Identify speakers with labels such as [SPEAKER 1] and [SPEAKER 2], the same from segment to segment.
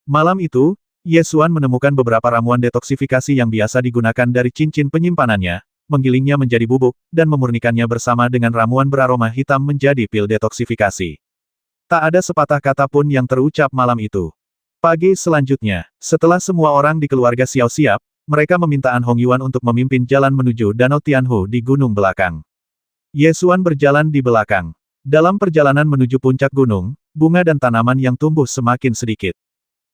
[SPEAKER 1] Malam itu, Ye Xuan menemukan beberapa ramuan detoksifikasi yang biasa digunakan dari cincin penyimpanannya, menggilingnya menjadi bubuk, dan memurnikannya bersama dengan ramuan beraroma hitam menjadi pil detoksifikasi. Tak ada sepatah kata pun yang terucap malam itu. Pagi selanjutnya, setelah semua orang di keluarga Xiao siap, mereka meminta An Hongyuan untuk memimpin jalan menuju Danau Tianhu di gunung belakang. Ye Xuan berjalan di belakang. Dalam perjalanan menuju puncak gunung, bunga dan tanaman yang tumbuh semakin sedikit.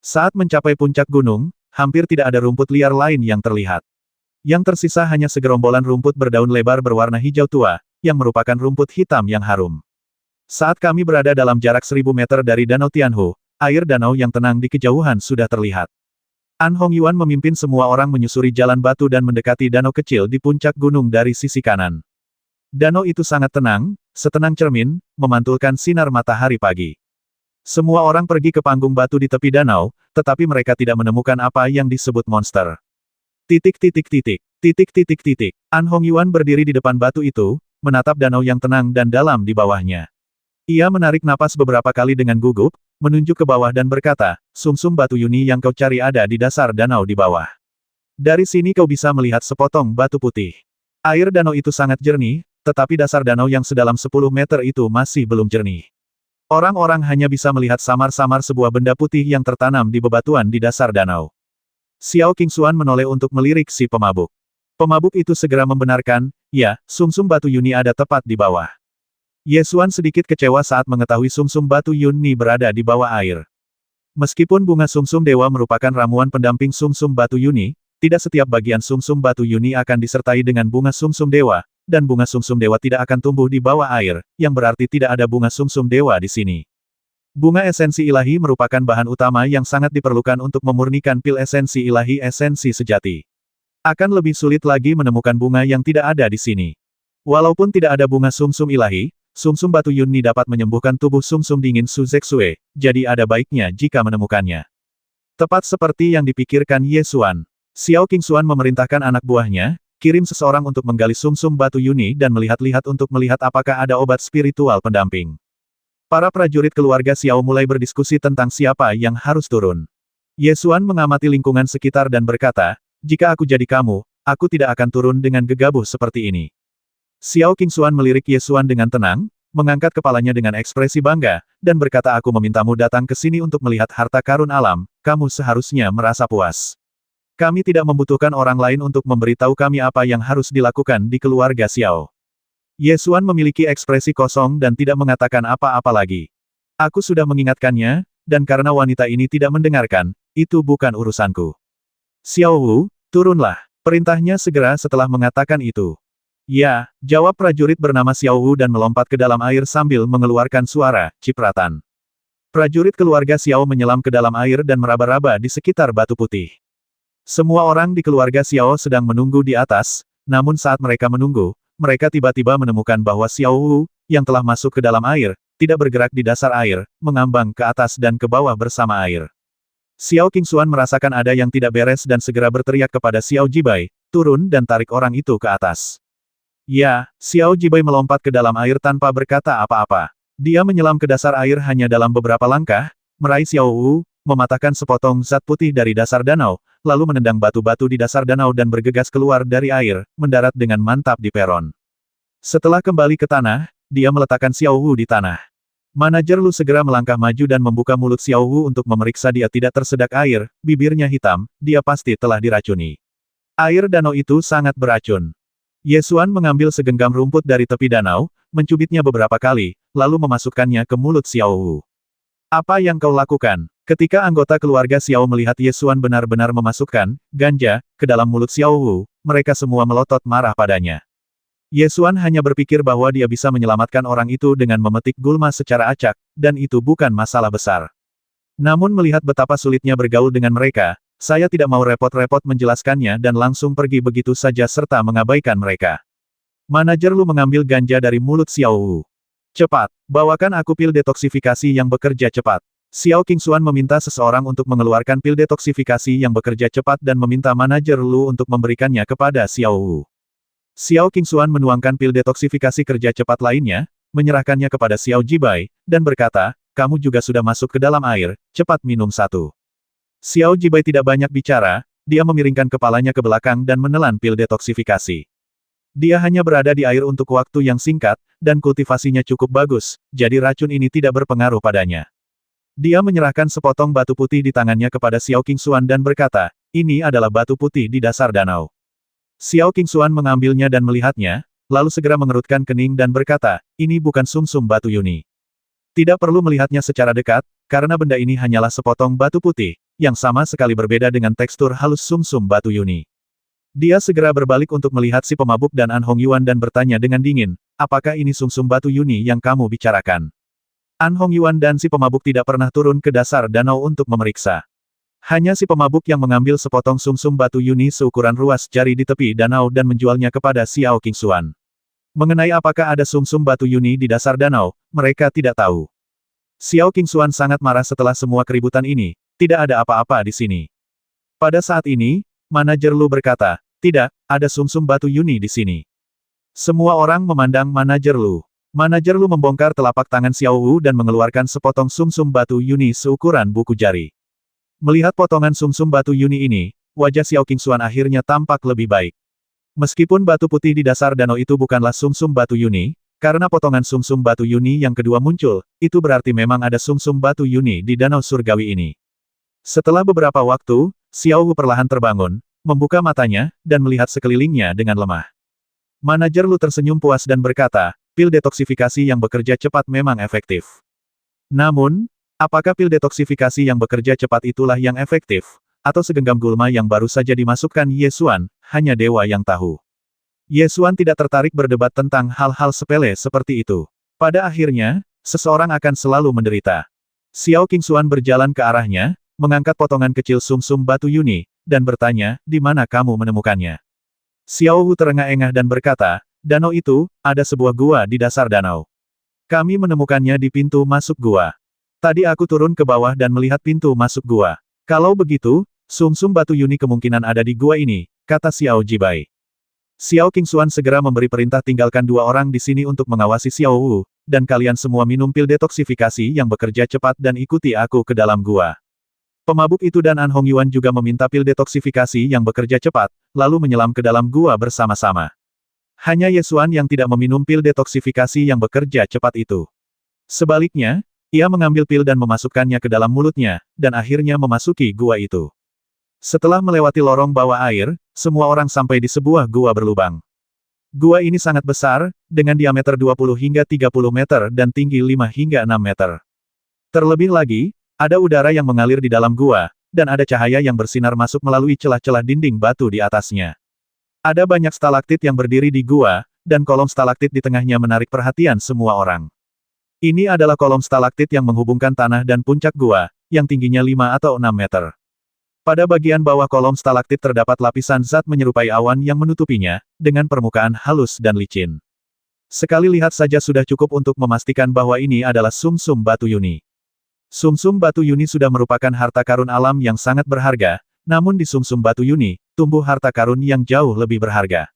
[SPEAKER 1] Saat mencapai puncak gunung, hampir tidak ada rumput liar lain yang terlihat. Yang tersisa hanya segerombolan rumput berdaun lebar berwarna hijau tua, yang merupakan rumput hitam yang harum. Saat kami berada dalam jarak 1000 meter dari Danau Tianhu, air danau yang tenang di kejauhan sudah terlihat. An Hongyuan memimpin semua orang menyusuri jalan batu dan mendekati danau kecil di puncak gunung dari sisi kanan. Danau itu sangat tenang, setenang cermin, memantulkan sinar matahari pagi. Semua orang pergi ke panggung batu di tepi danau, tetapi mereka tidak menemukan apa yang disebut monster. An Hongyuan berdiri di depan batu itu, menatap danau yang tenang dan dalam di bawahnya. Ia menarik napas beberapa kali dengan gugup, menunjuk ke bawah dan berkata, sumsum batu Yuni yang kau cari ada di dasar danau di bawah. Dari sini kau bisa melihat sepotong batu putih. Air danau itu sangat jernih, tetapi dasar danau yang sedalam 10 meter itu masih belum jernih. Orang-orang hanya bisa melihat samar-samar sebuah benda putih yang tertanam di bebatuan di dasar danau. Xiao Qingxuan menoleh untuk melirik si pemabuk. Pemabuk itu segera membenarkan, ya, sumsum batu Yuni ada tepat di bawah. Ye Xuan sedikit kecewa saat mengetahui sumsum batu Yuni berada di bawah air. Meskipun bunga sumsum dewa merupakan ramuan pendamping sumsum batu Yuni, tidak setiap bagian sumsum batu Yuni akan disertai dengan bunga sumsum dewa, dan bunga sumsum dewa tidak akan tumbuh di bawah air, yang berarti tidak ada bunga sumsum dewa di sini. Bunga esensi ilahi merupakan bahan utama yang sangat diperlukan untuk memurnikan pil esensi ilahi esensi sejati. Akan lebih sulit lagi menemukan bunga yang tidak ada di sini. Walaupun tidak ada bunga sumsum ilahi, sumsum batu Yuni dapat menyembuhkan tubuh sumsum dingin Su Zexue, jadi ada baiknya jika menemukannya. Tepat seperti yang dipikirkan Ye Xuan. Xiao Qingxuan memerintahkan anak buahnya, kirim seseorang untuk menggali sumsum batu Yuni dan melihat-lihat untuk melihat apakah ada obat spiritual pendamping. Para prajurit keluarga Xiao mulai berdiskusi tentang siapa yang harus turun. Ye Xuan mengamati lingkungan sekitar dan berkata, jika aku jadi kamu, aku tidak akan turun dengan gegabah seperti ini. Xiao Qingxuan melirik Ye Xuan dengan tenang, mengangkat kepalanya dengan ekspresi bangga, dan berkata aku memintamu datang ke sini untuk melihat harta karun alam, kamu seharusnya merasa puas. Kami tidak membutuhkan orang lain untuk memberitahu kami apa yang harus dilakukan di keluarga Xiao. Ye Xuan memiliki ekspresi kosong dan tidak mengatakan apa-apa lagi. Aku sudah mengingatkannya, dan karena wanita ini tidak mendengarkan, itu bukan urusanku. Xiao Wu, turunlah. Perintahnya segera setelah mengatakan itu. Ya, jawab prajurit bernama Xiao Wu dan melompat ke dalam air sambil mengeluarkan suara cipratan. Prajurit keluarga Xiao menyelam ke dalam air dan meraba-raba di sekitar batu putih. Semua orang di keluarga Xiao sedang menunggu di atas, namun saat mereka menunggu, mereka tiba-tiba menemukan bahwa Xiao Wu, yang telah masuk ke dalam air, tidak bergerak di dasar air, mengambang ke atas dan ke bawah bersama air. Xiao Qingxuan merasakan ada yang tidak beres dan segera berteriak kepada Xiao Jibai, turun dan tarik orang itu ke atas. Ya, Xiao Jibai melompat ke dalam air tanpa berkata apa-apa. Dia menyelam ke dasar air hanya dalam beberapa langkah, meraih Xiao Wu, mematahkan sepotong zat putih dari dasar danau, lalu menendang batu-batu di dasar danau dan bergegas keluar dari air, mendarat dengan mantap di peron. Setelah kembali ke tanah, dia meletakkan Xiao Wu di tanah. Manajer Lu segera melangkah maju dan membuka mulut Xiao Wu untuk memeriksa dia tidak tersedak air, bibirnya hitam, dia pasti telah diracuni. Air danau itu sangat beracun. Ye Xuan mengambil segenggam rumput dari tepi danau, mencubitnya beberapa kali, lalu memasukkannya ke mulut Xiao Wu. Apa yang kau lakukan? Ketika anggota keluarga Xiao melihat Ye Xuan benar-benar memasukkan ganja ke dalam mulut Xiao Wu, mereka semua melotot marah padanya. Ye Xuan hanya berpikir bahwa dia bisa menyelamatkan orang itu dengan memetik gulma secara acak, dan itu bukan masalah besar. Namun melihat betapa sulitnya bergaul dengan mereka, saya tidak mau repot-repot menjelaskannya dan langsung pergi begitu saja serta mengabaikan mereka. Manajer Lu mengambil ganja dari mulut Xiao Wu. Cepat, bawakan aku pil detoksifikasi yang bekerja cepat. Xiao Qingxuan meminta seseorang untuk mengeluarkan pil detoksifikasi yang bekerja cepat dan meminta manajer Lu untuk memberikannya kepada Xiao Wu. Xiao Qingxuan menuangkan pil detoksifikasi kerja cepat lainnya, menyerahkannya kepada Xiao Jibai, dan berkata, kamu juga sudah masuk ke dalam air, cepat minum satu. Xiao Jibai tidak banyak bicara, dia memiringkan kepalanya ke belakang dan menelan pil detoksifikasi. Dia hanya berada di air untuk waktu yang singkat, dan kultivasinya cukup bagus, jadi racun ini tidak berpengaruh padanya. Dia menyerahkan sepotong batu putih di tangannya kepada Xiao Qingxuan dan berkata, ini adalah batu putih di dasar danau. Xiao Qingxuan mengambilnya dan melihatnya, lalu segera mengerutkan kening dan berkata, ini bukan sumsum batu Yuni. Tidak perlu melihatnya secara dekat, karena benda ini hanyalah sepotong batu putih, yang sama sekali berbeda dengan tekstur halus sumsum batu Yuni. Dia segera berbalik untuk melihat si pemabuk dan An Hongyuan dan bertanya dengan dingin, apakah ini sumsum batu Yuni yang kamu bicarakan? An Hongyuan dan si pemabuk tidak pernah turun ke dasar danau untuk memeriksa. Hanya si pemabuk yang mengambil sepotong sumsum batu Yuni seukuran ruas jari di tepi danau dan menjualnya kepada Xiao Qingxuan. Mengenai apakah ada sumsum batu Yuni di dasar danau, mereka tidak tahu. Xiao Qingxuan sangat marah setelah semua keributan ini, tidak ada apa-apa di sini. Pada saat ini, manajer Lu berkata, tidak, ada sumsum batu Yuni di sini. Semua orang memandang manajer Lu. Manajer Lu membongkar telapak tangan Xiao Wu dan mengeluarkan sepotong sumsum batu Yuni seukuran buku jari. Melihat potongan sumsum batu Yuni ini, wajah Xiao Qingxuan akhirnya tampak lebih baik. Meskipun batu putih di dasar danau itu bukanlah sumsum batu Yuni, karena potongan sumsum batu Yuni yang kedua muncul, itu berarti memang ada sumsum batu Yuni di danau surgawi ini. Setelah beberapa waktu, Xiao Wu perlahan terbangun, membuka matanya, dan melihat sekelilingnya dengan lemah. Manajer Lu tersenyum puas dan berkata, pil detoksifikasi yang bekerja cepat memang efektif. Namun, apakah pil detoksifikasi yang bekerja cepat itulah yang efektif, atau segenggam gulma yang baru saja dimasukkan Ye Xuan, hanya dewa yang tahu. Ye Xuan tidak tertarik berdebat tentang hal-hal sepele seperti itu. Pada akhirnya, seseorang akan selalu menderita. Xiao Qingxuan berjalan ke arahnya, mengangkat potongan kecil sumsum batu Yuni, dan bertanya, di mana kamu menemukannya? Xiao Wu terengah-engah dan berkata, danau itu, ada sebuah gua di dasar danau. Kami menemukannya di pintu masuk gua. Tadi aku turun ke bawah dan melihat pintu masuk gua. Kalau begitu, sumsum batu Yuni kemungkinan ada di gua ini, kata Xiao Jibai. Xiao Qingxuan segera memberi perintah tinggalkan dua orang di sini untuk mengawasi Xiao Wu, dan kalian semua minum pil detoksifikasi yang bekerja cepat dan ikuti aku ke dalam gua. Pemabuk itu dan An Hongyuan juga meminta pil detoksifikasi yang bekerja cepat, lalu menyelam ke dalam gua bersama-sama. Hanya Ye Xuan yang tidak meminum pil detoksifikasi yang bekerja cepat itu. Sebaliknya, ia mengambil pil dan memasukkannya ke dalam mulutnya, dan akhirnya memasuki gua itu. Setelah melewati lorong bawah air, semua orang sampai di sebuah gua berlubang. Gua ini sangat besar, dengan diameter 20 hingga 30 meter dan tinggi 5 hingga 6 meter. Terlebih lagi, ada udara yang mengalir di dalam gua, dan ada cahaya yang bersinar masuk melalui celah-celah dinding batu di atasnya. Ada banyak stalaktit yang berdiri di gua, dan kolom stalaktit di tengahnya menarik perhatian semua orang. Ini adalah kolom stalaktit yang menghubungkan tanah dan puncak gua, yang tingginya 5 atau 6 meter. Pada bagian bawah kolom stalaktit terdapat lapisan zat menyerupai awan yang menutupinya, dengan permukaan halus dan licin. Sekali lihat saja sudah cukup untuk memastikan bahwa ini adalah sumsum batu Yuni. Sumsum batu Yuni sudah merupakan harta karun alam yang sangat berharga, namun di sumsum batu Yuni, tumbuh harta karun yang jauh lebih berharga.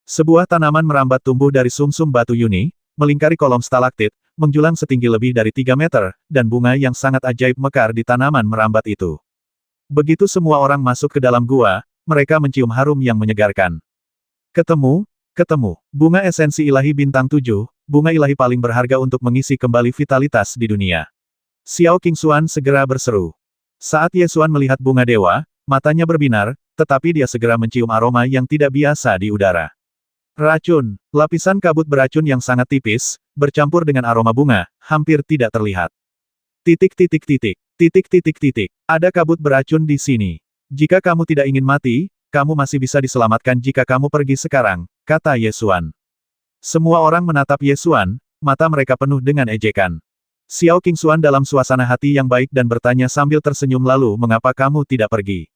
[SPEAKER 1] Sebuah tanaman merambat tumbuh dari sumsum batu Yuni, melingkari kolom stalaktit, menjulang setinggi lebih dari 3 meter, dan bunga yang sangat ajaib mekar di tanaman merambat itu. Begitu semua orang masuk ke dalam gua, mereka mencium harum yang menyegarkan. Ketemu, bunga esensi ilahi bintang 7, bunga ilahi paling berharga untuk mengisi kembali vitalitas di dunia. Xiao Qingxuan segera berseru. Saat Ye Xuan melihat bunga dewa, matanya berbinar, tetapi dia segera mencium aroma yang tidak biasa di udara. Racun, lapisan kabut beracun yang sangat tipis, bercampur dengan aroma bunga, hampir tidak terlihat. Ada kabut beracun di sini. Jika kamu tidak ingin mati, kamu masih bisa diselamatkan jika kamu pergi sekarang, kata Ye Xuan. Semua orang menatap Ye Xuan, mata mereka penuh dengan ejekan. Xiao Qingxuan dalam suasana hati yang baik dan bertanya sambil tersenyum lalu mengapa kamu tidak pergi?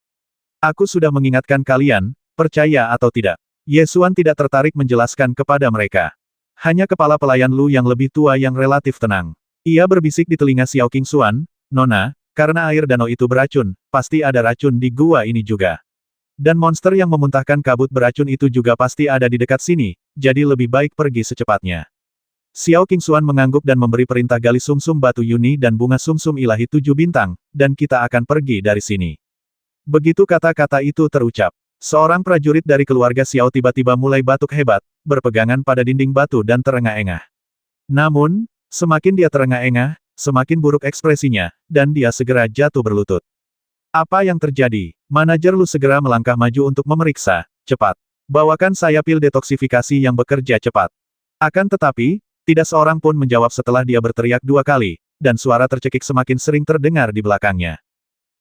[SPEAKER 1] Aku sudah mengingatkan kalian, percaya atau tidak. Ye Xuan tidak tertarik menjelaskan kepada mereka. Hanya kepala pelayan Lu yang lebih tua yang relatif tenang. Ia berbisik di telinga Xiao Qingxuan, Nona, karena air danau itu beracun, pasti ada racun di gua ini juga. Dan monster yang memuntahkan kabut beracun itu juga pasti ada di dekat sini, jadi lebih baik pergi secepatnya. Xiao Qingxuan mengangguk dan memberi perintah gali sumsum batu Yuni dan bunga sumsum ilahi 7 bintang, dan kita akan pergi dari sini. Begitu kata-kata itu terucap, seorang prajurit dari keluarga Xiao tiba-tiba mulai batuk hebat, berpegangan pada dinding batu dan terengah-engah. Namun, semakin dia terengah-engah, semakin buruk ekspresinya, dan dia segera jatuh berlutut. Apa yang terjadi? Manajer Lu segera melangkah maju untuk memeriksa. Cepat. Bawakan saya pil detoksifikasi yang bekerja cepat. Akan tetapi, tidak seorang pun menjawab setelah dia berteriak 2 kali, dan suara tercekik semakin sering terdengar di belakangnya.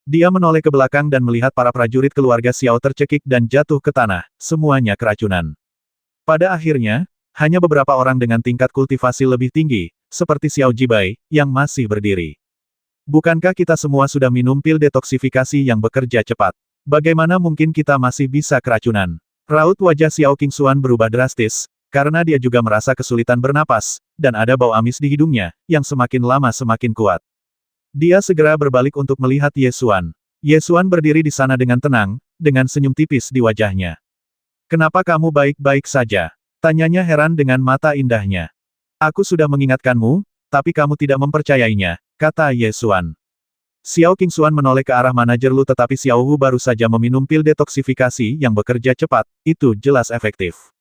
[SPEAKER 1] Dia menoleh ke belakang dan melihat para prajurit keluarga Xiao tercekik dan jatuh ke tanah, semuanya keracunan. Pada akhirnya, hanya beberapa orang dengan tingkat kultivasi lebih tinggi, seperti Xiao Jibai, yang masih berdiri. Bukankah kita semua sudah minum pil detoksifikasi yang bekerja cepat? Bagaimana mungkin kita masih bisa keracunan? Raut wajah Xiao Qingxuan berubah drastis, karena dia juga merasa kesulitan bernapas, dan ada bau amis di hidungnya, yang semakin lama semakin kuat. Dia segera berbalik untuk melihat Ye Xuan. Ye Xuan berdiri di sana dengan tenang, dengan senyum tipis di wajahnya. "Kenapa kamu baik-baik saja?" tanyanya heran dengan mata indahnya. "Aku sudah mengingatkanmu, tapi kamu tidak mempercayainya," kata Ye Xuan. Xiao Qingxuan menoleh ke arah manajer Lu tetapi Xiao Wu baru saja meminum pil detoksifikasi yang bekerja cepat, itu jelas efektif.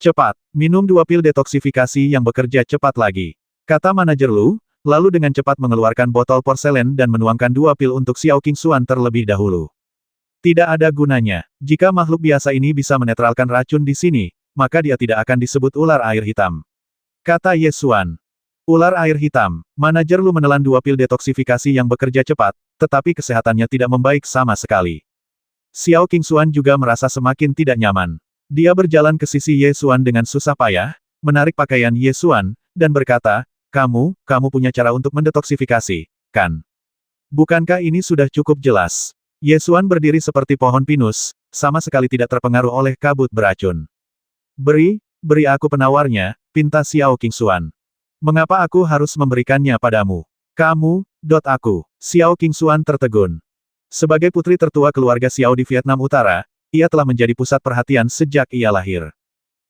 [SPEAKER 1] "Cepat, minum 2 pil detoksifikasi yang bekerja cepat lagi," kata manajer Lu, lalu dengan cepat mengeluarkan botol porselen dan menuangkan 2 pil untuk Xiao Qingxuan terlebih dahulu. Tidak ada gunanya. Jika makhluk biasa ini bisa menetralkan racun di sini, maka dia tidak akan disebut ular air hitam. Kata Ye Xuan. Ular air hitam. Manajer Lu menelan 2 pil detoksifikasi yang bekerja cepat, tetapi kesehatannya tidak membaik sama sekali. Xiao Qingxuan juga merasa semakin tidak nyaman. Dia berjalan ke sisi Ye Xuan dengan susah payah, menarik pakaian Ye Xuan, dan berkata, kamu punya cara untuk mendetoksifikasi, kan? Bukankah ini sudah cukup jelas? Ye Xuan berdiri seperti pohon pinus, sama sekali tidak terpengaruh oleh kabut beracun. Beri aku penawarnya, pinta Xiao Qingxuan. Mengapa aku harus memberikannya padamu? Kamu, aku. Xiao Qingxuan tertegun. Sebagai putri tertua keluarga Xiao di Vietnam Utara, ia telah menjadi pusat perhatian sejak ia lahir.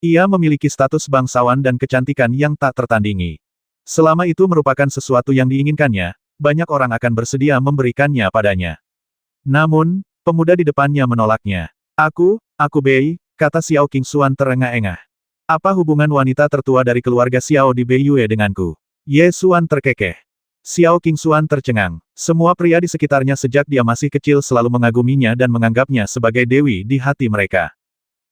[SPEAKER 1] Ia memiliki status bangsawan dan kecantikan yang tak tertandingi. Selama itu merupakan sesuatu yang diinginkannya, banyak orang akan bersedia memberikannya padanya. Namun, pemuda di depannya menolaknya. Aku Bei, kata Xiao Qingxuan terengah-engah. Apa hubungan wanita tertua dari keluarga Xiao di Beiyue denganku? Ye Xuan terkekeh. Xiao Qingxuan tercengang. Semua pria di sekitarnya sejak dia masih kecil selalu mengaguminya dan menganggapnya sebagai dewi di hati mereka.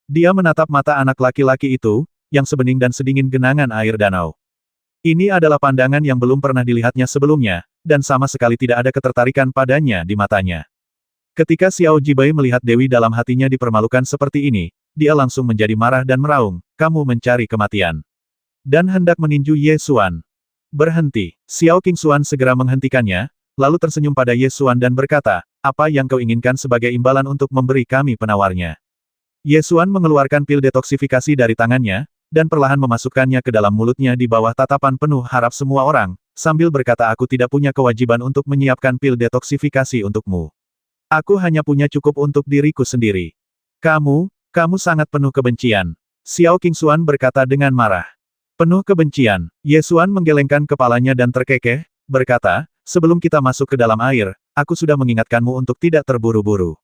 [SPEAKER 1] Dia menatap mata anak laki-laki itu, yang sebening dan sedingin genangan air danau. Ini adalah pandangan yang belum pernah dilihatnya sebelumnya, dan sama sekali tidak ada ketertarikan padanya di matanya. Ketika Xiao Jibai melihat Dewi dalam hatinya dipermalukan seperti ini, dia langsung menjadi marah dan meraung, kamu mencari kematian. Dan hendak meninju Ye Xuan. Berhenti. Xiao Qingxuan segera menghentikannya, lalu tersenyum pada Ye Xuan dan berkata, apa yang kau inginkan sebagai imbalan untuk memberi kami penawarnya? Ye Xuan mengeluarkan pil detoksifikasi dari tangannya, dan perlahan memasukkannya ke dalam mulutnya di bawah tatapan penuh harap semua orang, sambil berkata aku tidak punya kewajiban untuk menyiapkan pil detoksifikasi untukmu. Aku hanya punya cukup untuk diriku sendiri. Kamu sangat penuh kebencian. Xiao Qingxuan berkata dengan marah. Penuh kebencian. Ye Xuan menggelengkan kepalanya dan terkekeh, berkata, sebelum kita masuk ke dalam air, aku sudah mengingatkanmu untuk tidak terburu-buru.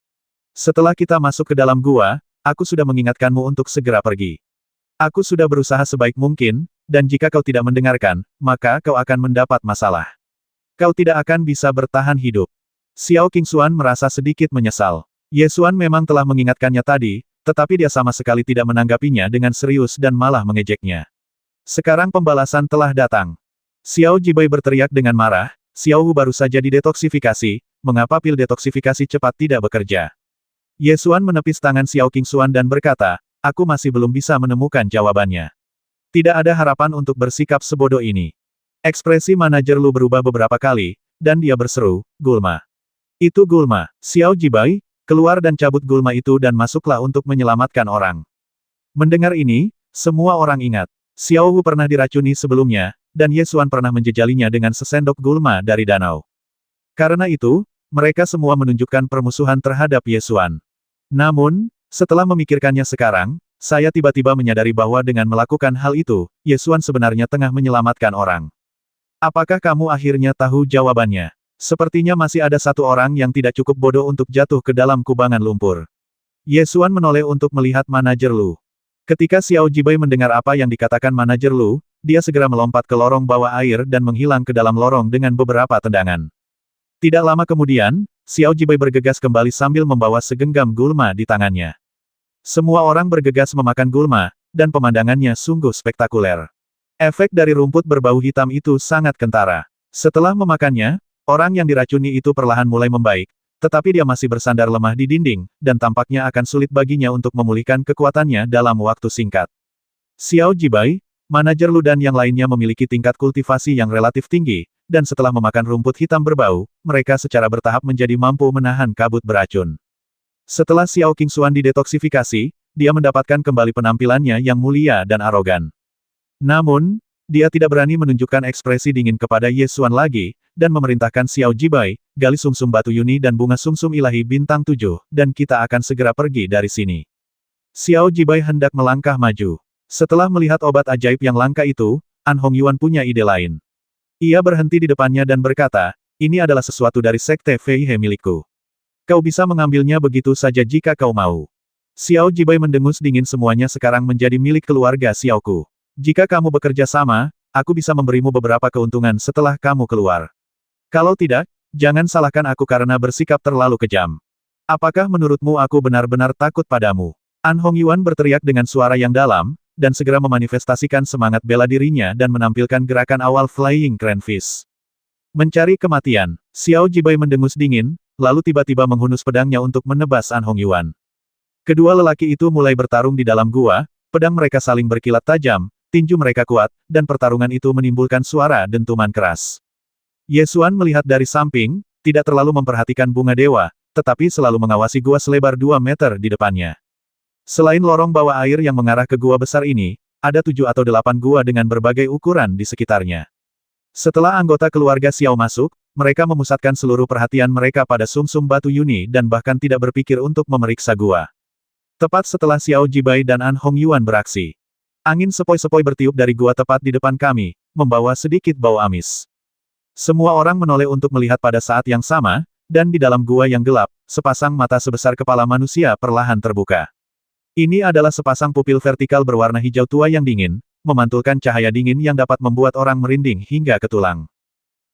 [SPEAKER 1] Setelah kita masuk ke dalam gua, aku sudah mengingatkanmu untuk segera pergi. Aku sudah berusaha sebaik mungkin, dan jika kau tidak mendengarkan, maka kau akan mendapat masalah. Kau tidak akan bisa bertahan hidup. Xiao Qingxuan merasa sedikit menyesal. Ye Xuan memang telah mengingatkannya tadi, tetapi dia sama sekali tidak menanggapinya dengan serius dan malah mengejeknya. Sekarang pembalasan telah datang. Xiao Jibai berteriak dengan marah, Xiao Wu baru saja didetoksifikasi, mengapa pil detoksifikasi cepat tidak bekerja? Ye Xuan menepis tangan Xiao Qingxuan dan berkata, aku masih belum bisa menemukan jawabannya. Tidak ada harapan untuk bersikap sebodoh ini. Ekspresi manajer Lu berubah beberapa kali, dan dia berseru, Gulma. Itu Gulma. Xiao Jibai, keluar dan cabut Gulma itu dan masuklah untuk menyelamatkan orang. Mendengar ini, semua orang ingat. Xiao Wu pernah diracuni sebelumnya, dan Ye Xuan pernah menjejalinya dengan sesendok Gulma dari danau. Karena itu, mereka semua menunjukkan permusuhan terhadap Ye Xuan. Namun, setelah memikirkannya sekarang, saya tiba-tiba menyadari bahwa dengan melakukan hal itu, Ye Xuan sebenarnya tengah menyelamatkan orang. Apakah kamu akhirnya tahu jawabannya? Sepertinya masih ada satu orang yang tidak cukup bodoh untuk jatuh ke dalam kubangan lumpur. Ye Xuan menoleh untuk melihat manajer Lu. Ketika Xiao Jibai mendengar apa yang dikatakan manajer Lu, dia segera melompat ke lorong bawah air dan menghilang ke dalam lorong dengan beberapa tendangan. Tidak lama kemudian, Xiao Jibai bergegas kembali sambil membawa segenggam gulma di tangannya. Semua orang bergegas memakan gulma, dan pemandangannya sungguh spektakuler. Efek dari rumput berbau hitam itu sangat kentara. Setelah memakannya, orang yang diracuni itu perlahan mulai membaik, tetapi dia masih bersandar lemah di dinding, dan tampaknya akan sulit baginya untuk memulihkan kekuatannya dalam waktu singkat. Xiao Jibai, manajer Lu dan yang lainnya memiliki tingkat kultivasi yang relatif tinggi, dan setelah memakan rumput hitam berbau, mereka secara bertahap menjadi mampu menahan kabut beracun. Setelah Xiao Qingshuan didetoksifikasi, dia mendapatkan kembali penampilannya yang mulia dan arogan. Namun, dia tidak berani menunjukkan ekspresi dingin kepada Ye Xuan lagi, dan memerintahkan Xiao Jibai, gali sumsum batu Yuni dan bunga sumsum ilahi bintang 7, dan kita akan segera pergi dari sini. Xiao Jibai hendak melangkah maju. Setelah melihat obat ajaib yang langka itu, An Hongyuan punya ide lain. Ia berhenti di depannya dan berkata, ini adalah sesuatu dari sekte Fei He milikku. Kau bisa mengambilnya begitu saja jika kau mau. Xiao Jibai mendengus dingin, semuanya sekarang menjadi milik keluarga Xiaoku. Jika kamu bekerja sama, aku bisa memberimu beberapa keuntungan setelah kamu keluar. Kalau tidak, jangan salahkan aku karena bersikap terlalu kejam. Apakah menurutmu aku benar-benar takut padamu? An Hongyuan berteriak dengan suara yang dalam, dan segera memanifestasikan semangat bela dirinya dan menampilkan gerakan awal Flying Crane Fist. Mencari kematian, Xiao Jibai mendengus dingin, lalu tiba-tiba menghunus pedangnya untuk menebas An Hongyuan. Kedua lelaki itu mulai bertarung di dalam gua, pedang mereka saling berkilat tajam, tinju mereka kuat, dan pertarungan itu menimbulkan suara dentuman keras. Ye Xuan melihat dari samping, tidak terlalu memperhatikan bunga dewa, tetapi selalu mengawasi gua selebar 2 meter di depannya. Selain lorong bawah air yang mengarah ke gua besar ini, ada 7 atau 8 gua dengan berbagai ukuran di sekitarnya. Setelah anggota keluarga Xiao masuk, mereka memusatkan seluruh perhatian mereka pada sumsum batu Yuni dan bahkan tidak berpikir untuk memeriksa gua. Tepat setelah Xiao Jibai dan An Hongyuan beraksi, angin sepoi-sepoi bertiup dari gua tepat di depan kami, membawa sedikit bau amis. Semua orang menoleh untuk melihat pada saat yang sama, dan di dalam gua yang gelap, sepasang mata sebesar kepala manusia perlahan terbuka. Ini adalah sepasang pupil vertikal berwarna hijau tua yang dingin, memantulkan cahaya dingin yang dapat membuat orang merinding hingga ke tulang.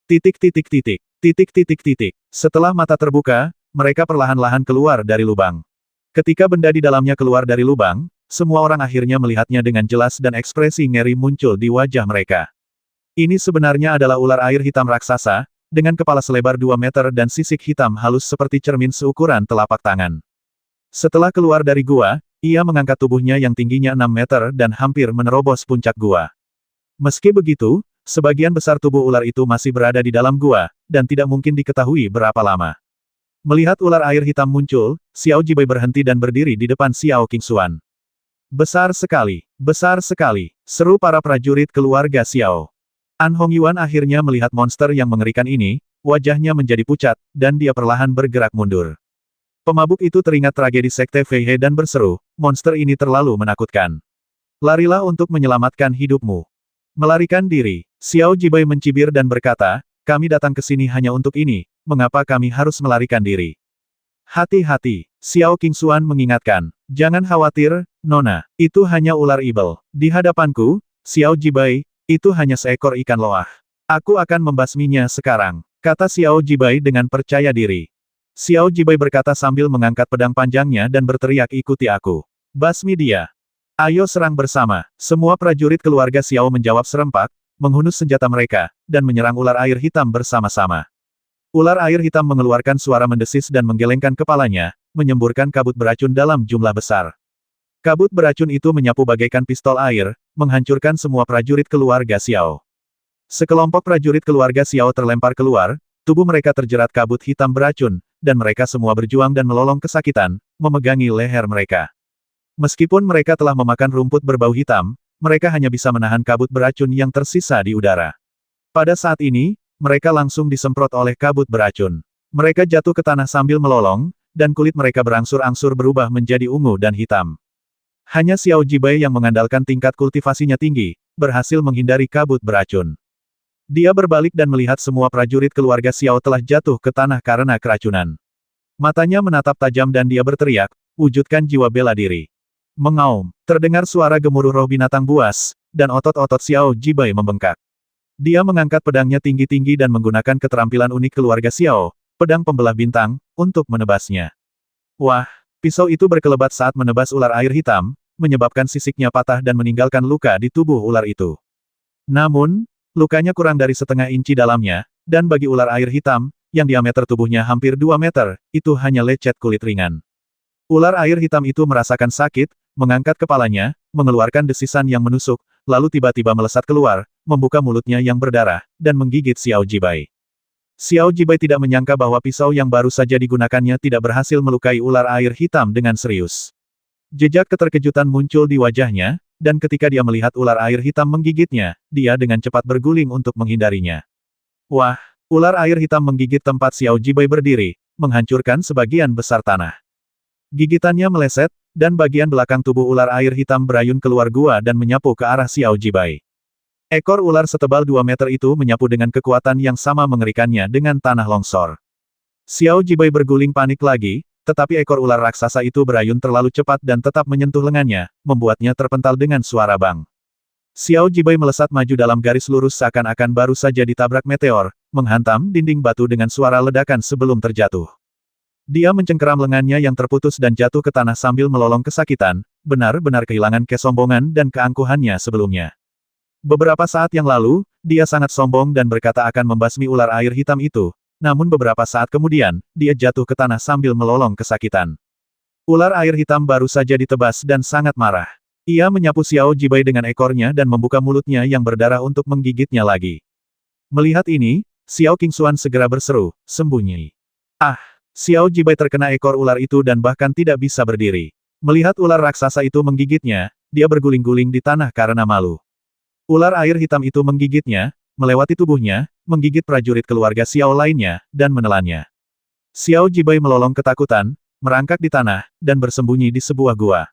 [SPEAKER 1] Titik titik titik, titik titik titik. Setelah mata terbuka, mereka perlahan-lahan keluar dari lubang. Ketika benda di dalamnya keluar dari lubang, semua orang akhirnya melihatnya dengan jelas dan ekspresi ngeri muncul di wajah mereka. Ini sebenarnya adalah ular air hitam raksasa, dengan kepala selebar 2 meter dan sisik hitam halus seperti cermin seukuran telapak tangan. Setelah keluar dari gua, ia mengangkat tubuhnya yang tingginya 6 meter dan hampir menerobos puncak gua. Meski begitu, sebagian besar tubuh ular itu masih berada di dalam gua, dan tidak mungkin diketahui berapa lama. Melihat ular air hitam muncul, Xiao Jibai berhenti dan berdiri di depan Xiao Qingshuan. Besar sekali, seru para prajurit keluarga Xiao. An Hongyuan akhirnya melihat monster yang mengerikan ini, wajahnya menjadi pucat, dan dia perlahan bergerak mundur. Pemabuk itu teringat tragedi sekte Fei He dan berseru, monster ini terlalu menakutkan. Larilah untuk menyelamatkan hidupmu. Melarikan diri, Xiao Jibai mencibir dan berkata, kami datang ke sini hanya untuk ini, mengapa kami harus melarikan diri? Hati-hati, Xiao Qingshuan mengingatkan, jangan khawatir, Nona, itu hanya ular ibel. Di hadapanku, Xiao Jibai, itu hanya seekor ikan loah. Aku akan membasminya sekarang, kata Xiao Jibai dengan percaya diri. Xiao Jibai berkata sambil mengangkat pedang panjangnya dan berteriak, ikuti aku. Basmi dia. Ayo serang bersama. Semua prajurit keluarga Xiao menjawab serempak, menghunus senjata mereka, dan menyerang ular air hitam bersama-sama. Ular air hitam mengeluarkan suara mendesis dan menggelengkan kepalanya, menyemburkan kabut beracun dalam jumlah besar. Kabut beracun itu menyapu bagaikan pistol air, menghancurkan semua prajurit keluarga Xiao. Sekelompok prajurit keluarga Xiao terlempar keluar, tubuh mereka terjerat kabut hitam beracun, dan mereka semua berjuang dan melolong kesakitan, memegangi leher mereka. Meskipun mereka telah memakan rumput berbau hitam, mereka hanya bisa menahan kabut beracun yang tersisa di udara. Pada saat ini, mereka langsung disemprot oleh kabut beracun. Mereka jatuh ke tanah sambil melolong, dan kulit mereka berangsur-angsur berubah menjadi ungu dan hitam. Hanya Xiao Jibai yang mengandalkan tingkat kultivasinya tinggi, berhasil menghindari kabut beracun. Dia berbalik dan melihat semua prajurit keluarga Xiao telah jatuh ke tanah karena keracunan. Matanya menatap tajam dan dia berteriak, wujudkan jiwa bela diri. Mengaum, terdengar suara gemuruh roh binatang buas, dan otot-otot Xiao Jibai membengkak. Dia mengangkat pedangnya tinggi-tinggi dan menggunakan keterampilan unik keluarga Xiao, pedang pembelah bintang, untuk menebasnya. Wah, pisau itu berkelebat saat menebas ular air hitam, menyebabkan sisiknya patah dan meninggalkan luka di tubuh ular itu. Namun, lukanya kurang dari setengah inci dalamnya, dan bagi ular air hitam, yang diameter tubuhnya hampir 2 meter, itu hanya lecet kulit ringan. Ular air hitam itu merasakan sakit, mengangkat kepalanya, mengeluarkan desisan yang menusuk, lalu tiba-tiba melesat keluar, membuka mulutnya yang berdarah, dan menggigit Xiao Jibai. Xiao Jibai tidak menyangka bahwa pisau yang baru saja digunakannya tidak berhasil melukai ular air hitam dengan serius. Jejak keterkejutan muncul di wajahnya, dan ketika dia melihat ular air hitam menggigitnya, dia dengan cepat berguling untuk menghindarinya. Wah, ular air hitam menggigit tempat Xiao Jibai berdiri, menghancurkan sebagian besar tanah. Gigitannya meleset, dan bagian belakang tubuh ular air hitam berayun keluar gua dan menyapu ke arah Xiao Jibai. Ekor ular setebal 2 meter itu menyapu dengan kekuatan yang sama mengerikannya dengan tanah longsor. Xiao Jibai berguling panik lagi, tetapi ekor ular raksasa itu berayun terlalu cepat dan tetap menyentuh lengannya, membuatnya terpental dengan suara bang. Xiao Jibai melesat maju dalam garis lurus seakan-akan baru saja ditabrak meteor, menghantam dinding batu dengan suara ledakan sebelum terjatuh. Dia mencengkeram lengannya yang terputus dan jatuh ke tanah sambil melolong kesakitan, benar-benar kehilangan kesombongan dan keangkuhannya sebelumnya. Beberapa saat yang lalu, dia sangat sombong dan berkata akan membasmi ular air hitam itu, namun beberapa saat kemudian, dia jatuh ke tanah sambil melolong kesakitan. Ular air hitam baru saja ditebas dan sangat marah. Ia menyapu Xiao Jibai dengan ekornya dan membuka mulutnya yang berdarah untuk menggigitnya lagi. Melihat ini, Xiao Qingxuan segera berseru, sembunyi. Ah! Xiao Jibai terkena ekor ular itu dan bahkan tidak bisa berdiri. Melihat ular raksasa itu menggigitnya, dia berguling-guling di tanah karena malu. Ular air hitam itu menggigitnya, melewati tubuhnya, menggigit prajurit keluarga Xiao lainnya, dan menelannya. Xiao Jibai melolong ketakutan, merangkak di tanah, dan bersembunyi di sebuah gua.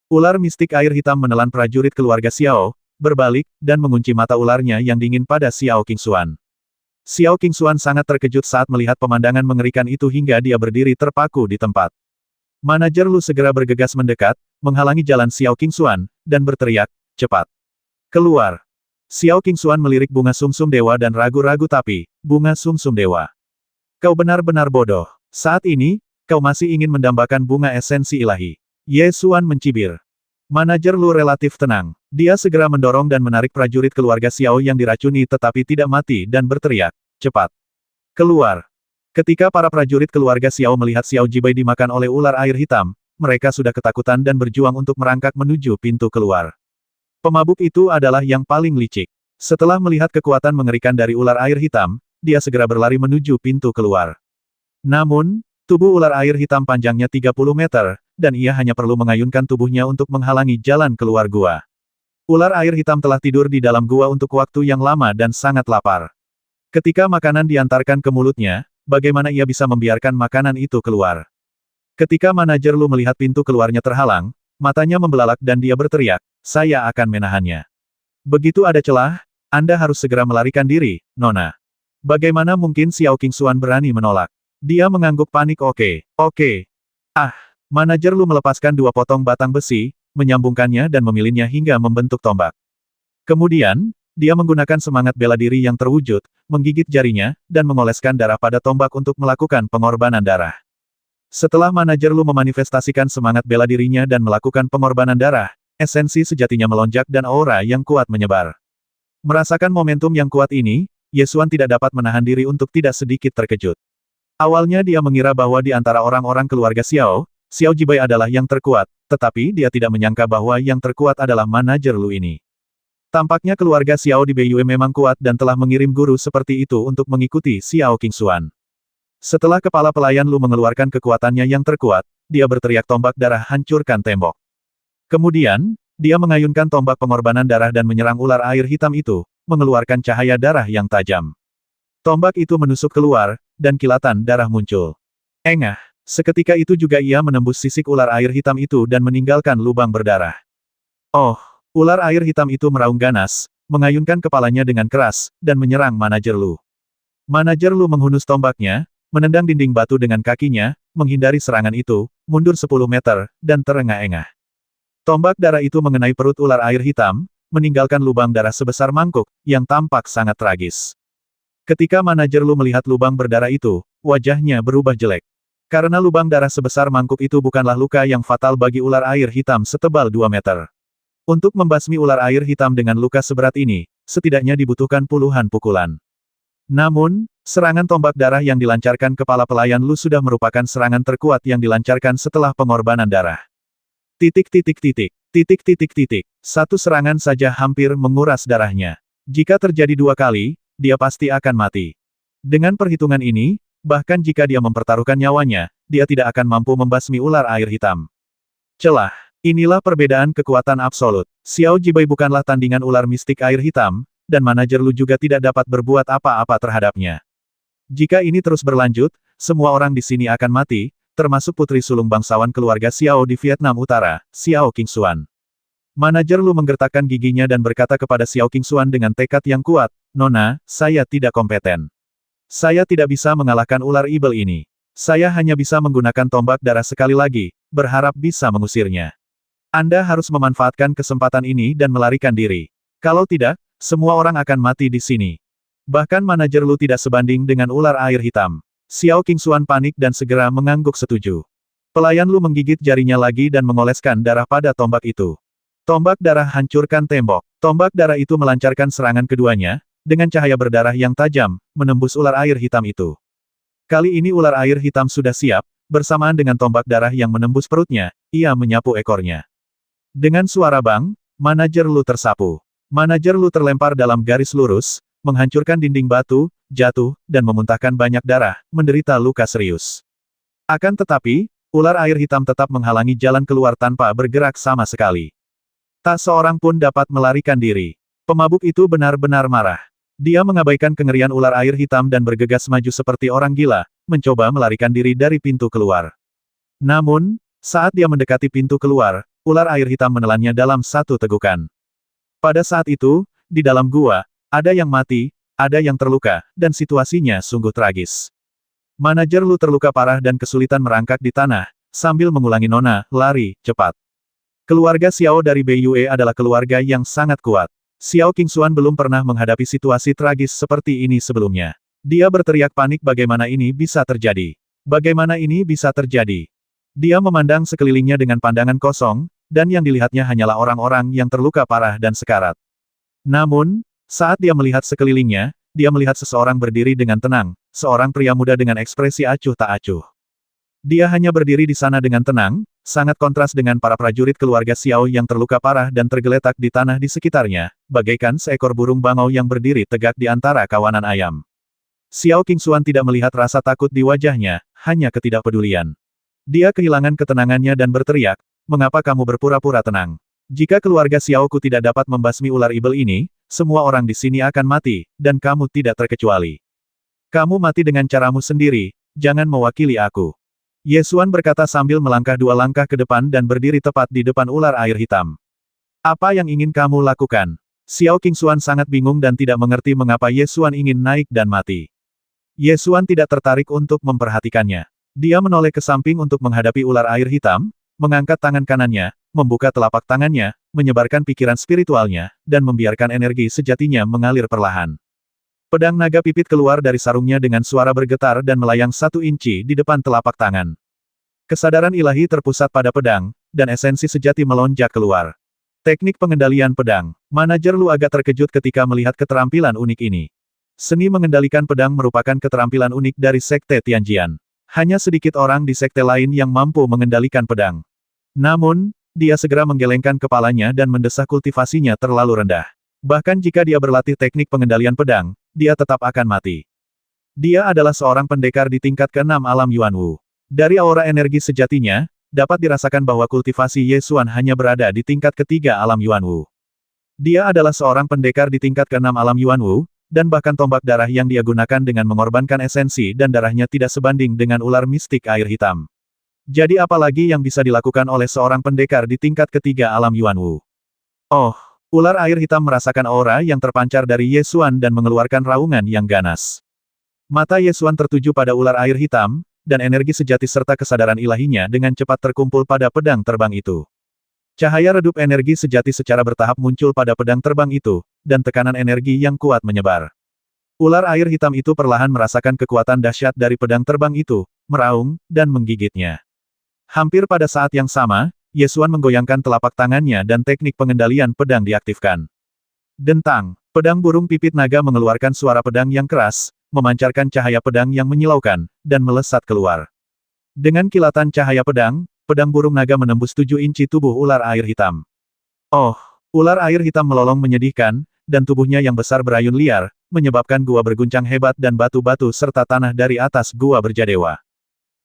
[SPEAKER 1] Ular mistik air hitam menelan prajurit keluarga Xiao, berbalik, dan mengunci mata ularnya yang dingin pada Xiao Qingxuan. Xiao Qingxuan sangat terkejut saat melihat pemandangan mengerikan itu hingga dia berdiri terpaku di tempat. Manajer Lu segera bergegas mendekat, menghalangi jalan Xiao Qingxuan, dan berteriak, cepat. Keluar. Xiao Qingxuan melirik bunga sumsum dewa dan ragu-ragu tapi, bunga sumsum dewa. Kau benar-benar bodoh. Saat ini, kau masih ingin mendambakan bunga esensi ilahi. Ye Xuan mencibir. Manajer Lu relatif tenang. Dia segera mendorong dan menarik prajurit keluarga Xiao yang diracuni tetapi tidak mati dan berteriak, cepat. Keluar. Ketika para prajurit keluarga Xiao melihat Xiao Jibai dimakan oleh ular air hitam, mereka sudah ketakutan dan berjuang untuk merangkak menuju pintu keluar. Pemabuk itu adalah yang paling licik. Setelah melihat kekuatan mengerikan dari ular air hitam, dia segera berlari menuju pintu keluar. Namun, tubuh ular air hitam panjangnya 30 meter, dan ia hanya perlu mengayunkan tubuhnya untuk menghalangi jalan keluar gua. Ular air hitam telah tidur di dalam gua untuk waktu yang lama dan sangat lapar. Ketika makanan diantarkan ke mulutnya, bagaimana ia bisa membiarkan makanan itu keluar? Ketika manajer Lu melihat pintu keluarnya terhalang, matanya membelalak dan dia berteriak, saya akan menahannya. Begitu ada celah, Anda harus segera melarikan diri, Nona. Bagaimana mungkin Xiao Qingxuan berani menolak? Dia mengangguk panik. Oke. Ah, manajer Lu melepaskan 2 potong batang besi, menyambungkannya dan memilihnya hingga membentuk tombak. Kemudian, dia menggunakan semangat bela diri yang terwujud, menggigit jarinya, dan mengoleskan darah pada tombak untuk melakukan pengorbanan darah. Setelah manajer Lu memanifestasikan semangat bela dirinya dan melakukan pengorbanan darah, esensi sejatinya melonjak dan aura yang kuat menyebar. Merasakan momentum yang kuat ini, Ye Xuan tidak dapat menahan diri untuk tidak sedikit terkejut. Awalnya dia mengira bahwa di antara orang-orang keluarga Xiao, Xiao Jibai adalah yang terkuat, tetapi dia tidak menyangka bahwa yang terkuat adalah manajer Lu ini. Tampaknya keluarga Xiao di Beiyue memang kuat dan telah mengirim guru seperti itu untuk mengikuti Xiao Qingxuan. Setelah kepala pelayan Lu mengeluarkan kekuatannya yang terkuat, dia berteriak tombak darah hancurkan tembok. Kemudian, dia mengayunkan tombak pengorbanan darah dan menyerang ular air hitam itu, mengeluarkan cahaya darah yang tajam. Tombak itu menusuk keluar, dan kilatan darah muncul. Engah! Seketika itu juga ia menembus sisik ular air hitam itu dan meninggalkan lubang berdarah. Oh! Ular air hitam itu meraung ganas, mengayunkan kepalanya dengan keras, dan menyerang manajer Lu. Manajer Lu menghunus tombaknya, menendang dinding batu dengan kakinya, menghindari serangan itu, mundur 10 meter, dan terengah-engah. Tombak darah itu mengenai perut ular air hitam, meninggalkan lubang darah sebesar mangkuk, yang tampak sangat tragis. Ketika manajer Lu melihat lubang berdarah itu, wajahnya berubah jelek. Karena lubang darah sebesar mangkuk itu bukanlah luka yang fatal bagi ular air hitam setebal 2 meter. Untuk membasmi ular air hitam dengan luka seberat ini, setidaknya dibutuhkan puluhan pukulan. Namun, serangan tombak darah yang dilancarkan kepala pelayan Lu sudah merupakan serangan terkuat yang dilancarkan setelah pengorbanan darah. Satu serangan saja hampir menguras darahnya. Jika terjadi 2 kali, dia pasti akan mati. Dengan perhitungan ini, bahkan jika dia mempertaruhkan nyawanya, dia tidak akan mampu membasmi ular air hitam. Celah. Inilah perbedaan kekuatan absolut. Xiao Jibai bukanlah tandingan ular mistik air hitam, dan manajer Lu juga tidak dapat berbuat apa-apa terhadapnya. Jika ini terus berlanjut, semua orang di sini akan mati, termasuk putri sulung bangsawan keluarga Xiao di Vietnam Utara, Xiao Qingxuan. Manajer Lu menggertakkan giginya dan berkata kepada Xiao Qingxuan dengan tekad yang kuat, "Nona, saya tidak kompeten. Saya tidak bisa mengalahkan ular ibel ini. Saya hanya bisa menggunakan tombak darah sekali lagi, berharap bisa mengusirnya. Anda harus memanfaatkan kesempatan ini dan melarikan diri. Kalau tidak, semua orang akan mati di sini." Bahkan manajer Lu tidak sebanding dengan ular air hitam. Xiao Qingxuan panik dan segera mengangguk setuju. Pelayan Lu menggigit jarinya lagi dan mengoleskan darah pada tombak itu. Tombak darah hancurkan tembok. Tombak darah itu melancarkan serangan keduanya, dengan cahaya berdarah yang tajam, menembus ular air hitam itu. Kali ini ular air hitam sudah siap, bersamaan dengan tombak darah yang menembus perutnya, ia menyapu ekornya. Dengan suara bang, manajer Lu tersapu. Manajer Lu terlempar dalam garis lurus, menghancurkan dinding batu, jatuh, dan memuntahkan banyak darah, menderita luka serius. Akan tetapi, ular air hitam tetap menghalangi jalan keluar tanpa bergerak sama sekali. Tak seorang pun dapat melarikan diri. Pemabuk itu benar-benar marah. Dia mengabaikan kengerian ular air hitam dan bergegas maju seperti orang gila, mencoba melarikan diri dari pintu keluar. Namun, saat dia mendekati pintu keluar, ular air hitam menelannya dalam satu tegukan. Pada saat itu, di dalam gua, ada yang mati, ada yang terluka, dan situasinya sungguh tragis. Manajer Lu terluka parah dan kesulitan merangkak di tanah, sambil mengulangi "Nona, lari, cepat." Keluarga Xiao dari Beiyue adalah keluarga yang sangat kuat. Xiao Qingxuan belum pernah menghadapi situasi tragis seperti ini sebelumnya. Dia berteriak panik bagaimana ini bisa terjadi. Bagaimana ini bisa terjadi. Dia memandang sekelilingnya dengan pandangan kosong, dan yang dilihatnya hanyalah orang-orang yang terluka parah dan sekarat. Namun, saat dia melihat sekelilingnya, dia melihat seseorang berdiri dengan tenang, seorang pria muda dengan ekspresi acuh tak acuh. Dia hanya berdiri di sana dengan tenang, sangat kontras dengan para prajurit keluarga Xiao yang terluka parah dan tergeletak di tanah di sekitarnya, bagaikan seekor burung bangau yang berdiri tegak di antara kawanan ayam. Xiao Qingxuan tidak melihat rasa takut di wajahnya, hanya ketidakpedulian. Dia kehilangan ketenangannya dan berteriak, "Mengapa kamu berpura-pura tenang? Jika keluarga Xiaoku tidak dapat membasmi ular ibel ini, semua orang di sini akan mati, dan kamu tidak terkecuali. Kamu mati dengan caramu sendiri, jangan mewakili aku." Ye Xuan berkata sambil melangkah 2 langkah ke depan dan berdiri tepat di depan ular air hitam. "Apa yang ingin kamu lakukan?" Xiao Qingxuan sangat bingung dan tidak mengerti mengapa Ye Xuan ingin naik dan mati. Ye Xuan tidak tertarik untuk memperhatikannya. Dia menoleh ke samping untuk menghadapi ular air hitam, mengangkat tangan kanannya, membuka telapak tangannya, menyebarkan pikiran spiritualnya, dan membiarkan energi sejatinya mengalir perlahan. Pedang naga pipit keluar dari sarungnya dengan suara bergetar dan melayang 1 inci di depan telapak tangan. Kesadaran ilahi terpusat pada pedang, dan esensi sejati melonjak keluar. Teknik pengendalian pedang. Manajer Lu agak terkejut ketika melihat keterampilan unik ini. Seni mengendalikan pedang merupakan keterampilan unik dari Sekte Tianjian. Hanya sedikit orang di sekte lain yang mampu mengendalikan pedang. Namun, dia segera menggelengkan kepalanya dan mendesah kultivasinya terlalu rendah. Bahkan jika dia berlatih teknik pengendalian pedang, dia tetap akan mati. Dia adalah seorang pendekar di tingkat ke-6 alam Yuanwu. Dari aura energi sejatinya, dapat dirasakan bahwa kultivasi Ye Xuan hanya berada di tingkat ke-3 alam Yuanwu. Dia adalah seorang pendekar di tingkat ke-6 alam Yuanwu, dan bahkan tombak darah yang dia gunakan dengan mengorbankan esensi dan darahnya tidak sebanding dengan ular mistik air hitam. Jadi apalagi yang bisa dilakukan oleh seorang pendekar di tingkat ke-3 alam Yuanwu? Oh, Ular air hitam merasakan aura yang terpancar dari Ye Xuan dan mengeluarkan raungan yang ganas. Mata Ye Xuan tertuju pada ular air hitam, dan energi sejati serta kesadaran ilahinya dengan cepat terkumpul pada pedang terbang itu. Cahaya redup energi sejati secara bertahap muncul pada pedang terbang itu, dan tekanan energi yang kuat menyebar. Ular air hitam itu perlahan merasakan kekuatan dahsyat dari pedang terbang itu, meraung, dan menggigitnya. Hampir pada saat yang sama, Ye Xuan menggoyangkan telapak tangannya dan teknik pengendalian pedang diaktifkan. Dentang, pedang burung pipit naga mengeluarkan suara pedang yang keras, memancarkan cahaya pedang yang menyilaukan, dan melesat keluar. Dengan kilatan cahaya pedang, pedang burung naga menembus 7 inci tubuh ular air hitam. Oh, ular air hitam melolong menyedihkan, dan tubuhnya yang besar berayun liar, menyebabkan gua berguncang hebat dan batu-batu serta tanah dari atas gua berjadewa.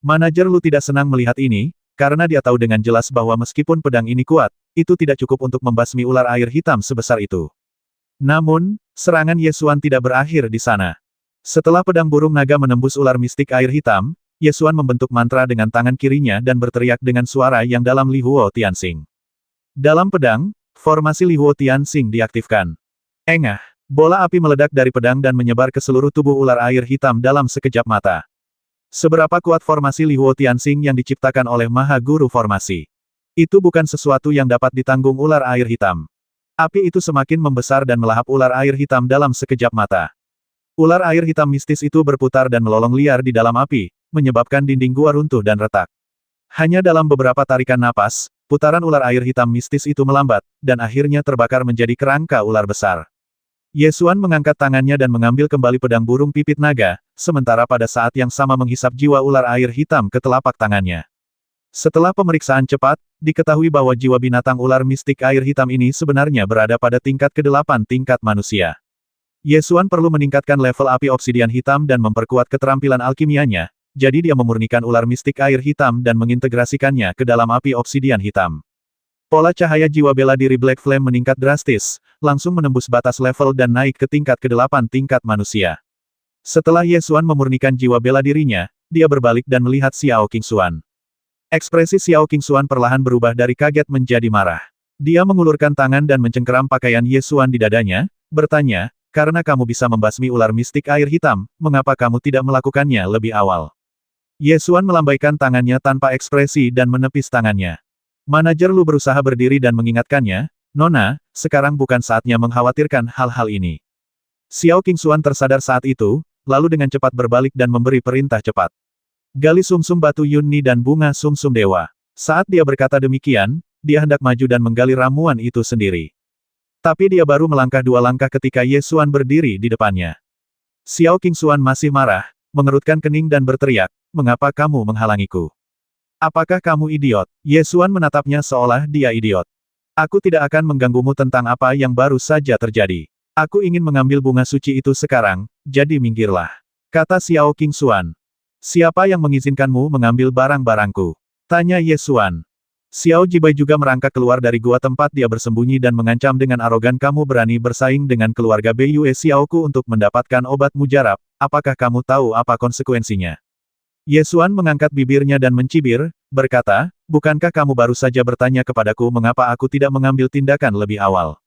[SPEAKER 1] Manajer Lu tidak senang melihat ini, karena dia tahu dengan jelas bahwa meskipun pedang ini kuat, itu tidak cukup untuk membasmi ular air hitam sebesar itu. Namun, serangan Ye Xuan tidak berakhir di sana. Setelah pedang burung naga menembus ular mistik air hitam, Ye Xuan membentuk mantra dengan tangan kirinya dan berteriak dengan suara yang dalam Li Huo Tianxing. Dalam pedang, formasi Li Huo Tianxing diaktifkan. Engah, bola api meledak dari pedang dan menyebar ke seluruh tubuh ular air hitam dalam sekejap mata. Seberapa kuat formasi Li Huo Tianxing yang diciptakan oleh Maha Guru Formasi? Itu bukan sesuatu yang dapat ditanggung ular air hitam. Api itu semakin membesar dan melahap ular air hitam dalam sekejap mata. Ular air hitam mistis itu berputar dan melolong liar di dalam api, menyebabkan dinding gua runtuh dan retak. Hanya dalam beberapa tarikan napas, putaran ular air hitam mistis itu melambat, dan akhirnya terbakar menjadi kerangka ular besar. Ye Xuan mengangkat tangannya dan mengambil kembali pedang burung pipit naga, sementara pada saat yang sama menghisap jiwa ular air hitam ke telapak tangannya. Setelah pemeriksaan cepat, diketahui bahwa jiwa binatang ular mistik air hitam ini sebenarnya berada pada tingkat ke-8 tingkat manusia. Ye Xuan perlu meningkatkan level api obsidian hitam dan memperkuat keterampilan alkimianya, jadi dia memurnikan ular mistik air hitam dan mengintegrasikannya ke dalam api obsidian hitam. Pola cahaya jiwa bela diri Black Flame meningkat drastis, langsung menembus batas level dan naik ke tingkat ke-8 tingkat manusia. Setelah Ye Xuan memurnikan jiwa bela dirinya, dia berbalik dan melihat Xiao Qingxuan. Ekspresi Xiao Qingxuan perlahan berubah dari kaget menjadi marah. Dia mengulurkan tangan dan mencengkeram pakaian Ye Xuan di dadanya, bertanya, karena kamu bisa membasmi ular mistik air hitam, mengapa kamu tidak melakukannya lebih awal? Ye Xuan melambaikan tangannya tanpa ekspresi dan menepis tangannya. Manajer Lu berusaha berdiri dan mengingatkannya, Nona, sekarang bukan saatnya mengkhawatirkan hal-hal ini. Xiao Qingxuan tersadar saat itu, lalu dengan cepat berbalik dan memberi perintah cepat. Gali sumsum batu Yunni dan bunga sumsum dewa. Saat dia berkata demikian, dia hendak maju dan menggali ramuan itu sendiri. Tapi dia baru melangkah 2 langkah ketika Ye Xuan berdiri di depannya. Xiao Qingxuan masih marah, mengerutkan kening dan berteriak, mengapa kamu menghalangiku? Apakah kamu idiot? Ye Xuan menatapnya seolah dia idiot. Aku tidak akan mengganggumu tentang apa yang baru saja terjadi. Aku ingin mengambil bunga suci itu sekarang, jadi minggirlah. Kata Xiao Qingxuan. Siapa yang mengizinkanmu mengambil barang-barangku? Tanya Ye Xuan. Xiao Jibai juga merangkak keluar dari gua tempat dia bersembunyi dan mengancam dengan arogan, kamu berani bersaing dengan keluarga Beyue Xiaoku untuk mendapatkan obat mujarab, apakah kamu tahu apa konsekuensinya? Ye Xuan mengangkat bibirnya dan mencibir, berkata, bukankah kamu baru saja bertanya kepadaku mengapa aku tidak mengambil tindakan lebih awal?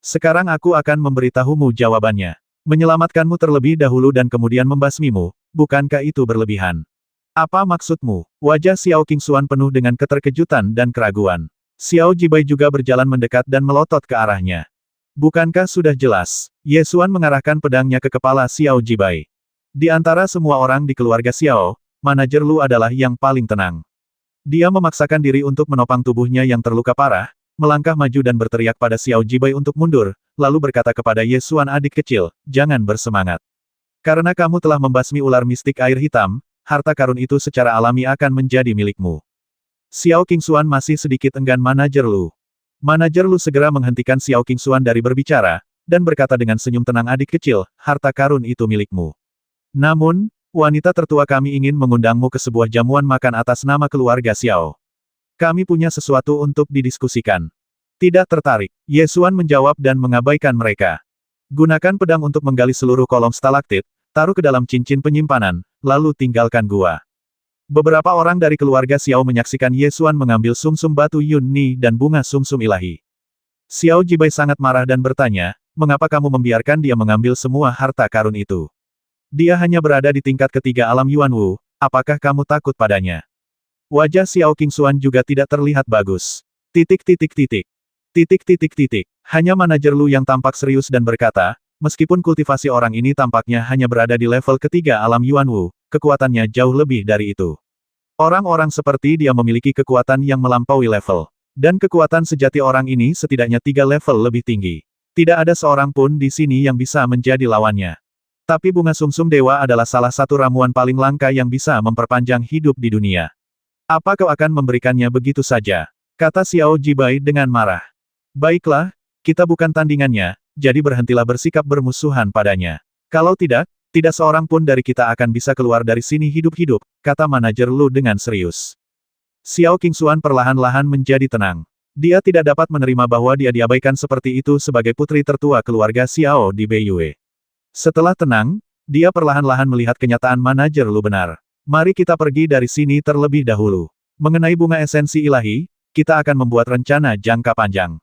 [SPEAKER 1] Sekarang aku akan memberitahumu jawabannya. Menyelamatkanmu terlebih dahulu dan kemudian membasmimu, bukankah itu berlebihan? Apa maksudmu? Wajah Xiao Qingxuan penuh dengan keterkejutan dan keraguan. Xiao Jibai juga berjalan mendekat dan melotot ke arahnya. Bukankah sudah jelas? Ye Xuan mengarahkan pedangnya ke kepala Xiao Jibai. Di antara semua orang di keluarga Xiao, Manajer Lu adalah yang paling tenang. Dia memaksakan diri untuk menopang tubuhnya yang terluka parah, melangkah maju dan berteriak pada Xiao Jibai untuk mundur, lalu berkata kepada Ye Xuan, adik kecil, jangan bersemangat. Karena kamu telah membasmi ular mistik air hitam, harta karun itu secara alami akan menjadi milikmu. Xiao Qingxuan masih sedikit enggan Manajer Lu. Manajer Lu segera menghentikan Xiao Qingxuan dari berbicara, dan berkata dengan senyum tenang, adik kecil, harta karun itu milikmu. Namun, wanita tertua kami ingin mengundangmu ke sebuah jamuan makan atas nama keluarga Xiao. Kami punya sesuatu untuk didiskusikan. Tidak tertarik, Ye Xuan menjawab dan mengabaikan mereka. Gunakan pedang untuk menggali seluruh kolom stalaktit, taruh ke dalam cincin penyimpanan, lalu tinggalkan gua. Beberapa orang dari keluarga Xiao menyaksikan Ye Xuan mengambil sumsum batu Yunni dan bunga sumsum ilahi. Xiao Jibai sangat marah dan bertanya, mengapa kamu membiarkan dia mengambil semua harta karun itu? Dia hanya berada di tingkat ketiga alam Yuan Wu, apakah kamu takut padanya? Wajah Xiao Qingxuan juga tidak terlihat bagus. Titik titik titik. Titik titik titik. Hanya manajer Lu yang tampak serius dan berkata, meskipun kultivasi orang ini tampaknya hanya berada di level ketiga alam Yuan Wu, kekuatannya jauh lebih dari itu. Orang-orang seperti dia memiliki kekuatan yang melampaui level. Dan kekuatan sejati orang ini setidaknya 3 level lebih tinggi. Tidak ada seorang pun di sini yang bisa menjadi lawannya. Tapi bunga sumsum dewa adalah salah satu ramuan paling langka yang bisa memperpanjang hidup di dunia. Apa kau akan memberikannya begitu saja? Kata Xiao Jibai dengan marah. Baiklah, kita bukan tandingannya, jadi berhentilah bersikap bermusuhan padanya. Kalau tidak, tidak seorang pun dari kita akan bisa keluar dari sini hidup-hidup, kata manajer Lu dengan serius. Xiao Qingxuan perlahan-lahan menjadi tenang. Dia tidak dapat menerima bahwa dia diabaikan seperti itu sebagai putri tertua keluarga Xiao di Beiyue. Setelah tenang, dia perlahan-lahan melihat kenyataan manajer Lu benar. Mari kita pergi dari sini terlebih dahulu. Mengenai bunga esensi ilahi, kita akan membuat rencana jangka panjang.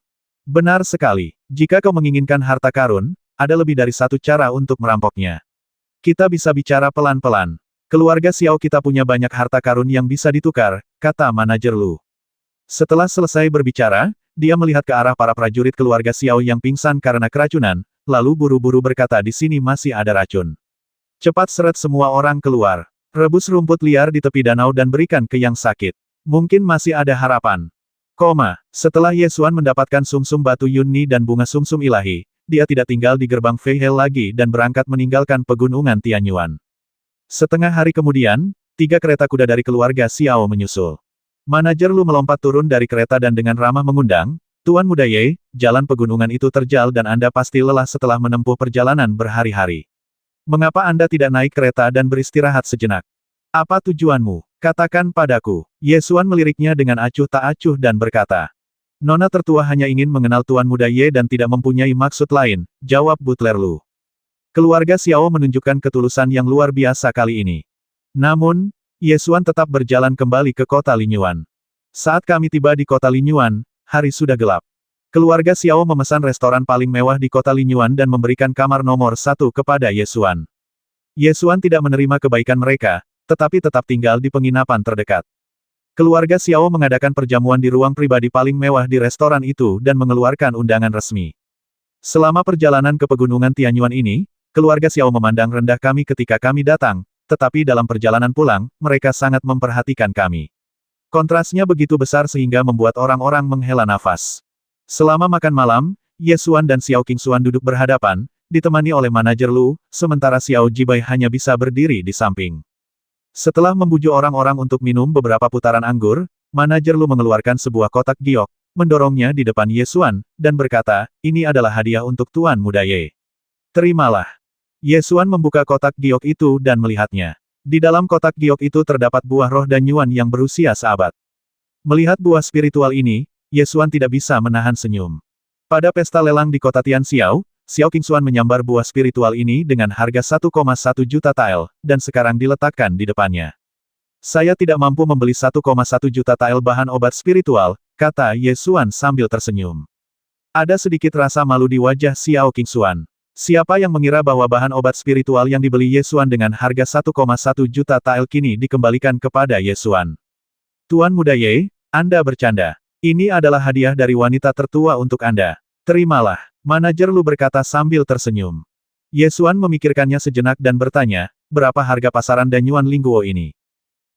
[SPEAKER 1] Benar sekali. Jika kau menginginkan harta karun, ada lebih dari satu cara untuk merampoknya. Kita bisa bicara pelan-pelan. Keluarga Xiao kita punya banyak harta karun yang bisa ditukar, kata manajer Lu. Setelah selesai berbicara, dia melihat ke arah para prajurit keluarga Xiao yang pingsan karena keracunan, lalu buru-buru berkata di sini masih ada racun. Cepat seret semua orang keluar. Rebus rumput liar di tepi danau dan berikan ke yang sakit. Mungkin masih ada harapan. Setelah Ye Xuan mendapatkan sumsum batu Yunni dan bunga sumsum ilahi, dia tidak tinggal di gerbang Fei He lagi dan berangkat meninggalkan pegunungan Tianyuan. Setengah hari kemudian, 3 kereta kuda dari keluarga Xiao menyusul. Manajer Lu melompat turun dari kereta dan dengan ramah mengundang, Tuan Muda Ye, jalan pegunungan itu terjal dan Anda pasti lelah setelah menempuh perjalanan berhari-hari. Mengapa Anda tidak naik kereta dan beristirahat sejenak? Apa tujuanmu? Katakan padaku. Ye Xuan meliriknya dengan acuh tak acuh dan berkata. Nona tertua hanya ingin mengenal Tuan Muda Ye dan tidak mempunyai maksud lain, jawab butler Lu. Keluarga Xiao menunjukkan ketulusan yang luar biasa kali ini. Namun, Ye Xuan tetap berjalan kembali ke kota Linyuan. Saat kami tiba di kota Linyuan, hari sudah gelap. Keluarga Xiao memesan restoran paling mewah di kota Linyuan dan memberikan kamar nomor 1 kepada Ye Xuan. Ye Xuan tidak menerima kebaikan mereka, tetapi tetap tinggal di penginapan terdekat. Keluarga Xiao mengadakan perjamuan di ruang pribadi paling mewah di restoran itu dan mengeluarkan undangan resmi. Selama perjalanan ke pegunungan Tianyuan ini, keluarga Xiao memandang rendah kami ketika kami datang, tetapi dalam perjalanan pulang, mereka sangat memperhatikan kami. Kontrasnya begitu besar sehingga membuat orang-orang menghela nafas. Selama makan malam, Ye Xuan dan Xiao Qingxuan duduk berhadapan, ditemani oleh manajer Lu, sementara Xiao Jibai hanya bisa berdiri di samping. Setelah membujuk orang-orang untuk minum beberapa putaran anggur, manajer Lu mengeluarkan sebuah kotak giok, mendorongnya di depan Ye Xuan, dan berkata, ini adalah hadiah untuk Tuan Muda Ye. Terimalah. Ye Xuan membuka kotak giok itu dan melihatnya. Di dalam kotak giok itu terdapat buah roh Danyuan yang berusia seabad. Melihat buah spiritual ini, Ye Xuan tidak bisa menahan senyum. Pada pesta lelang di kota Tianxiao, Xiao Qingxuan menyambar buah spiritual ini dengan harga 1,1 juta tael, dan sekarang diletakkan di depannya. Saya tidak mampu membeli 1,1 juta tael bahan obat spiritual, kata Ye Xuan sambil tersenyum. Ada sedikit rasa malu di wajah Xiao Qingxuan. Siapa yang mengira bahwa bahan obat spiritual yang dibeli Ye Xuan dengan harga 1,1 juta tael kini dikembalikan kepada Ye Xuan. Tuan Muda Ye, Anda bercanda. Ini adalah hadiah dari wanita tertua untuk Anda. Terimalah. Manajer Lu berkata sambil tersenyum. Ye Xuan memikirkannya sejenak dan bertanya, berapa harga pasaran Danyuan Lingguo ini?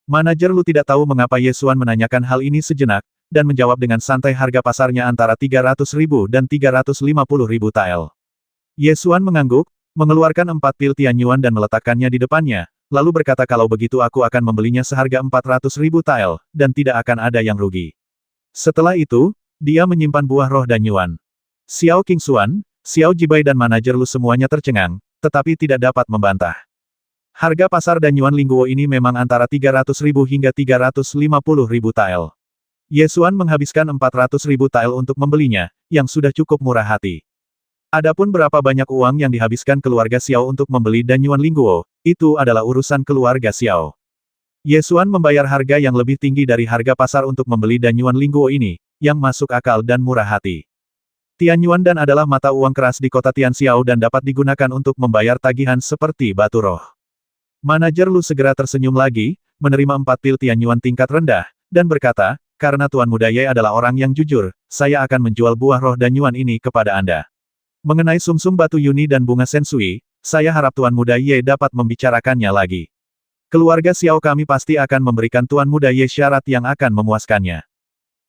[SPEAKER 1] Manajer Lu tidak tahu mengapa Ye Xuan menanyakan hal ini sejenak, dan menjawab dengan santai harga pasarnya antara 300.000 dan 350.000 tael. Ye Xuan mengangguk, mengeluarkan 4 pil Tianyuan dan meletakkannya di depannya, lalu berkata kalau begitu aku akan membelinya seharga 400.000 tael, dan tidak akan ada yang rugi. Setelah itu, dia menyimpan buah roh Danyuan. Xiao Qingxuan, Xiao Jibai dan manajer Lu semuanya tercengang, tetapi tidak dapat membantah. Harga pasar Danyuan Lingguo ini memang antara 300.000 hingga 350.000 tael. Ye Xuan menghabiskan 400.000 tael untuk membelinya, yang sudah cukup murah hati. Adapun berapa banyak uang yang dihabiskan keluarga Xiao untuk membeli Danyuan Lingguo, itu adalah urusan keluarga Xiao. Ye Xuan membayar harga yang lebih tinggi dari harga pasar untuk membeli Danyuan Lingguo ini, yang masuk akal dan murah hati. Tianyuan Dan adalah mata uang keras di kota Tianxiao dan dapat digunakan untuk membayar tagihan seperti batu roh. Manajer Lu segera tersenyum lagi, menerima 4 pil Tianyuan tingkat rendah, dan berkata, karena Tuan Muda Ye adalah orang yang jujur, saya akan menjual buah roh Danyuan ini kepada Anda. Mengenai sumsum batu Yuni dan bunga Sensui, saya harap Tuan Muda Ye dapat membicarakannya lagi. Keluarga Xiao kami pasti akan memberikan Tuan Muda Ye syarat yang akan memuaskannya.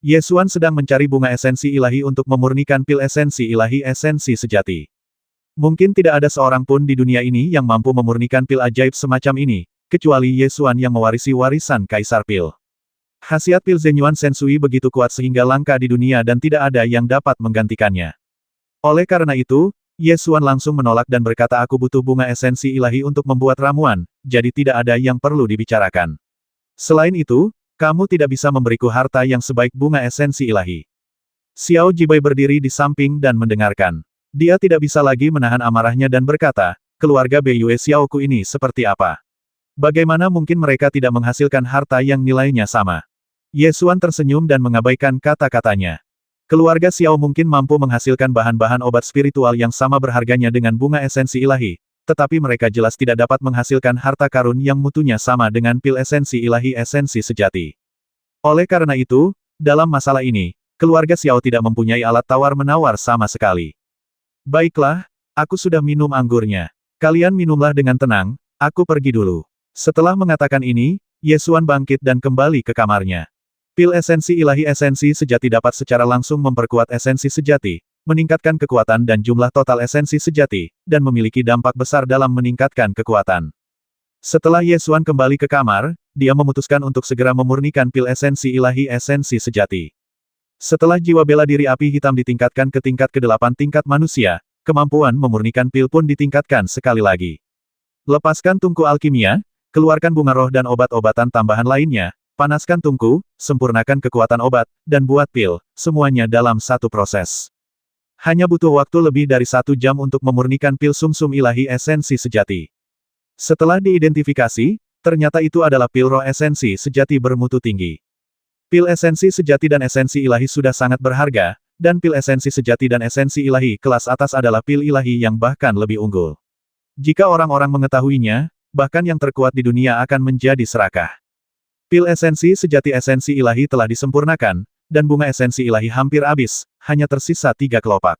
[SPEAKER 1] Ye Xuan sedang mencari bunga esensi ilahi untuk memurnikan pil esensi ilahi esensi sejati. Mungkin tidak ada seorang pun di dunia ini yang mampu memurnikan pil ajaib semacam ini, kecuali Ye Xuan yang mewarisi warisan Kaisar Pil. Khasiat pil Zenyuan Sensui begitu kuat sehingga langka di dunia dan tidak ada yang dapat menggantikannya. Oleh karena itu, Ye Xuan langsung menolak dan berkata aku butuh bunga esensi ilahi untuk membuat ramuan, jadi tidak ada yang perlu dibicarakan. Selain itu, kamu tidak bisa memberiku harta yang sebaik bunga esensi ilahi. Xiao Jibai berdiri di samping dan mendengarkan. Dia tidak bisa lagi menahan amarahnya dan berkata, keluarga Beiyue Xiaoku ini seperti apa? Bagaimana mungkin mereka tidak menghasilkan harta yang nilainya sama? Ye Xuan tersenyum dan mengabaikan kata-katanya. Keluarga Xiao mungkin mampu menghasilkan bahan-bahan obat spiritual yang sama berharganya dengan bunga esensi ilahi, tetapi mereka jelas tidak dapat menghasilkan harta karun yang mutunya sama dengan pil esensi ilahi esensi sejati. Oleh karena itu, dalam masalah ini, keluarga Xiao tidak mempunyai alat tawar-menawar sama sekali. Baiklah, aku sudah minum anggurnya. Kalian minumlah dengan tenang, aku pergi dulu. Setelah mengatakan ini, Ye Xuan bangkit dan kembali ke kamarnya. Pil esensi ilahi esensi sejati dapat secara langsung memperkuat esensi sejati, meningkatkan kekuatan dan jumlah total esensi sejati, dan memiliki dampak besar dalam meningkatkan kekuatan. Setelah Ye Xuan kembali ke kamar, dia memutuskan untuk segera memurnikan pil esensi ilahi esensi sejati. Setelah jiwa bela diri api hitam ditingkatkan ke tingkat ke-8 tingkat manusia, kemampuan memurnikan pil pun ditingkatkan sekali lagi. Lepaskan tungku alkimia, keluarkan bunga roh dan obat-obatan tambahan lainnya, panaskan tungku, sempurnakan kekuatan obat, dan buat pil, semuanya dalam satu proses. Hanya butuh waktu lebih dari 1 jam untuk memurnikan pil sumsum ilahi esensi sejati. Setelah diidentifikasi, ternyata itu adalah pil roh esensi sejati bermutu tinggi. Pil esensi sejati dan esensi ilahi sudah sangat berharga, dan pil esensi sejati dan esensi ilahi kelas atas adalah pil ilahi yang bahkan lebih unggul. Jika orang-orang mengetahuinya, bahkan yang terkuat di dunia akan menjadi serakah. Pil esensi sejati esensi ilahi telah disempurnakan, dan bunga esensi ilahi hampir habis, hanya tersisa 3 kelopak.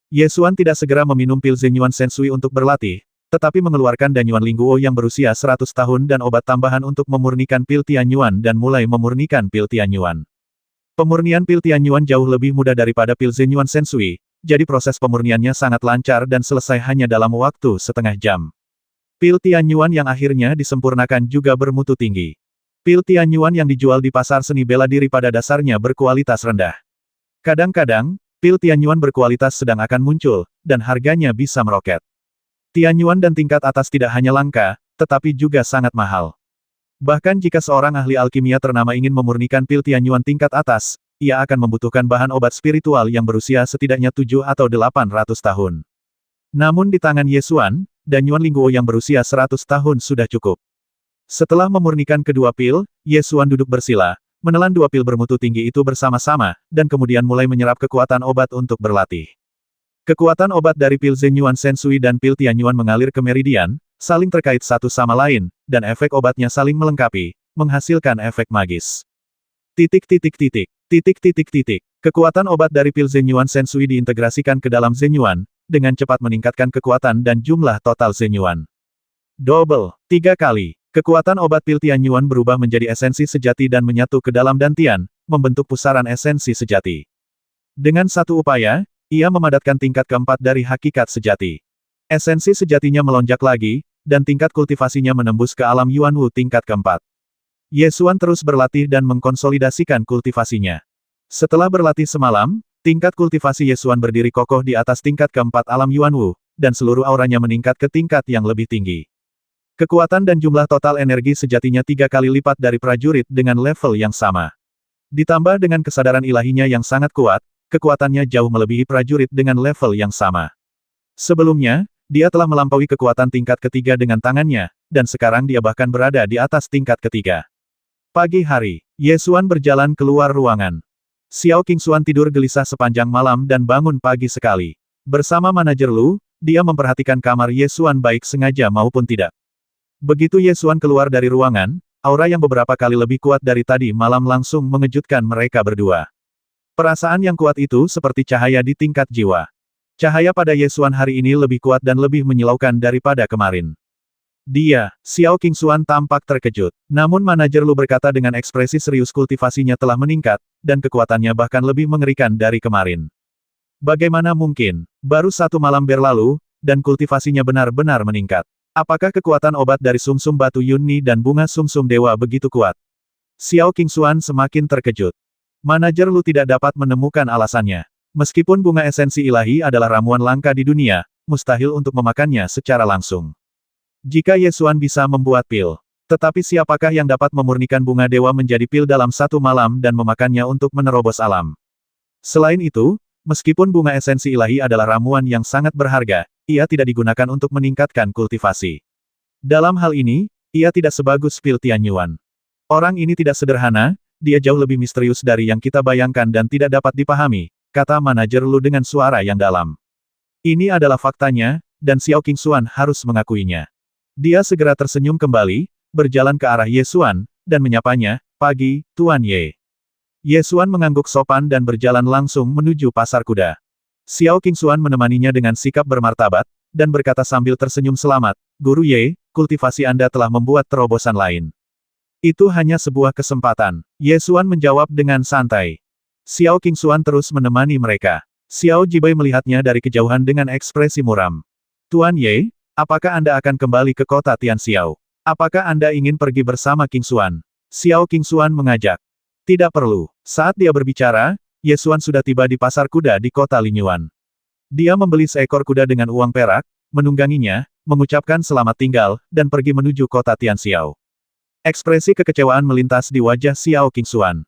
[SPEAKER 1] Ye Xuan tidak segera meminum pil Zenyuan Sensui untuk berlatih, tetapi mengeluarkan Danyuan Lingguo yang berusia 100 tahun dan obat tambahan untuk memurnikan pil Tianyuan dan mulai memurnikan pil Tianyuan. Pemurnian pil Tianyuan jauh lebih mudah daripada pil Zenyuan Sensui, jadi proses pemurniannya sangat lancar dan selesai hanya dalam waktu setengah jam. Pil Tianyuan yang akhirnya disempurnakan juga bermutu tinggi. Pil Tianyuan yang dijual di pasar seni bela diri pada dasarnya berkualitas rendah. Kadang-kadang, pil Tianyuan berkualitas sedang akan muncul, dan harganya bisa meroket. Tianyuan dan tingkat atas tidak hanya langka, tetapi juga sangat mahal. Bahkan jika seorang ahli alkimia ternama ingin memurnikan pil Tianyuan tingkat atas, ia akan membutuhkan bahan obat spiritual yang berusia setidaknya 7 atau 800 tahun. Namun di tangan Ye Xuan, Danyuan Lingguo yang berusia 100 tahun sudah cukup. Setelah memurnikan kedua pil, Ye Xuan duduk bersila, menelan 2 pil bermutu tinggi itu bersama-sama, dan kemudian mulai menyerap kekuatan obat untuk berlatih. Kekuatan obat dari pil Zenyuan Sensui dan pil Tianyuan mengalir ke meridian, saling terkait satu sama lain, dan efek obatnya saling melengkapi, menghasilkan efek magis. Titik. Kekuatan obat dari pil Zenyuan Sensui diintegrasikan ke dalam Zenyuan, dengan cepat meningkatkan kekuatan dan jumlah total Zenyuan. Double, 3 kali. Kekuatan obat pil Tianyuan berubah menjadi esensi sejati dan menyatu ke dalam dantian, membentuk pusaran esensi sejati. Dengan satu upaya, ia memadatkan tingkat keempat dari hakikat sejati. Esensi sejatinya melonjak lagi, dan tingkat kultivasinya menembus ke alam Yuanwu tingkat keempat. Ye Xuan terus berlatih dan mengkonsolidasikan kultivasinya. Setelah berlatih semalam, tingkat kultivasi Ye Xuan berdiri kokoh di atas tingkat keempat alam Yuanwu, dan seluruh auranya meningkat ke tingkat yang lebih tinggi. Kekuatan dan jumlah total energi sejatinya 3 kali lipat dari prajurit dengan level yang sama. Ditambah dengan kesadaran ilahinya yang sangat kuat, kekuatannya jauh melebihi prajurit dengan level yang sama. Sebelumnya, dia telah melampaui kekuatan tingkat ketiga dengan tangannya, dan sekarang dia bahkan berada di atas tingkat ketiga. Pagi hari, Ye Xuan berjalan keluar ruangan. Xiao Qingxuan tidur gelisah sepanjang malam dan bangun pagi sekali. Bersama manajer Lu, dia memperhatikan kamar Ye Xuan baik sengaja maupun tidak. Begitu Ye Xuan keluar dari ruangan, aura yang beberapa kali lebih kuat dari tadi malam langsung mengejutkan mereka berdua. Perasaan yang kuat itu seperti cahaya di tingkat jiwa. Cahaya pada Ye Xuan hari ini lebih kuat dan lebih menyilaukan daripada kemarin. Xiao Qingxuan tampak terkejut. Namun manajer Lu berkata dengan ekspresi serius kultivasinya telah meningkat, dan kekuatannya bahkan lebih mengerikan dari kemarin. Bagaimana mungkin? Baru 1 malam berlalu, dan kultivasinya benar-benar meningkat. Apakah kekuatan obat dari sumsum batu Yunni dan bunga sumsum dewa begitu kuat? Xiao Qingxuan semakin terkejut. Manajer Lu tidak dapat menemukan alasannya. Meskipun bunga esensi ilahi adalah ramuan langka di dunia, mustahil untuk memakannya secara langsung. Jika Ye Xuan bisa membuat pil, tetapi siapakah yang dapat memurnikan bunga dewa menjadi pil dalam 1 malam dan memakannya untuk menerobos alam? Selain itu, meskipun bunga esensi ilahi adalah ramuan yang sangat berharga, ia tidak digunakan untuk meningkatkan kultivasi. Dalam hal ini, ia tidak sebagus pil Tianyuan. Orang ini tidak sederhana, dia jauh lebih misterius dari yang kita bayangkan dan tidak dapat dipahami, kata manajer Lu dengan suara yang dalam. Ini adalah faktanya, dan Xiao Qingxuan harus mengakuinya. Dia segera tersenyum kembali, berjalan ke arah Ye Xuan, dan menyapanya, "Pagi, Tuan Ye." Ye Xuan mengangguk sopan dan berjalan langsung menuju pasar kuda. Xiao Qingxuan menemaninya dengan sikap bermartabat, dan berkata sambil tersenyum selamat, "Guru Ye, kultivasi Anda telah membuat terobosan lain." "Itu hanya sebuah kesempatan," Ye Xuan menjawab dengan santai. Xiao Qingxuan terus menemani mereka. Xiao Jibai melihatnya dari kejauhan dengan ekspresi muram. "Tuan Ye, apakah Anda akan kembali ke kota Tianxiao? Apakah Anda ingin pergi bersama Qingxuan?" Xiao Qingxuan mengajak. "Tidak perlu." Saat dia berbicara, Ye Xuan sudah tiba di pasar kuda di kota Linyuan. Dia membeli seekor kuda dengan uang perak, menungganginya, mengucapkan selamat tinggal, dan pergi menuju kota Tianxiao. Ekspresi kekecewaan melintas di wajah Xiao Qingxuan.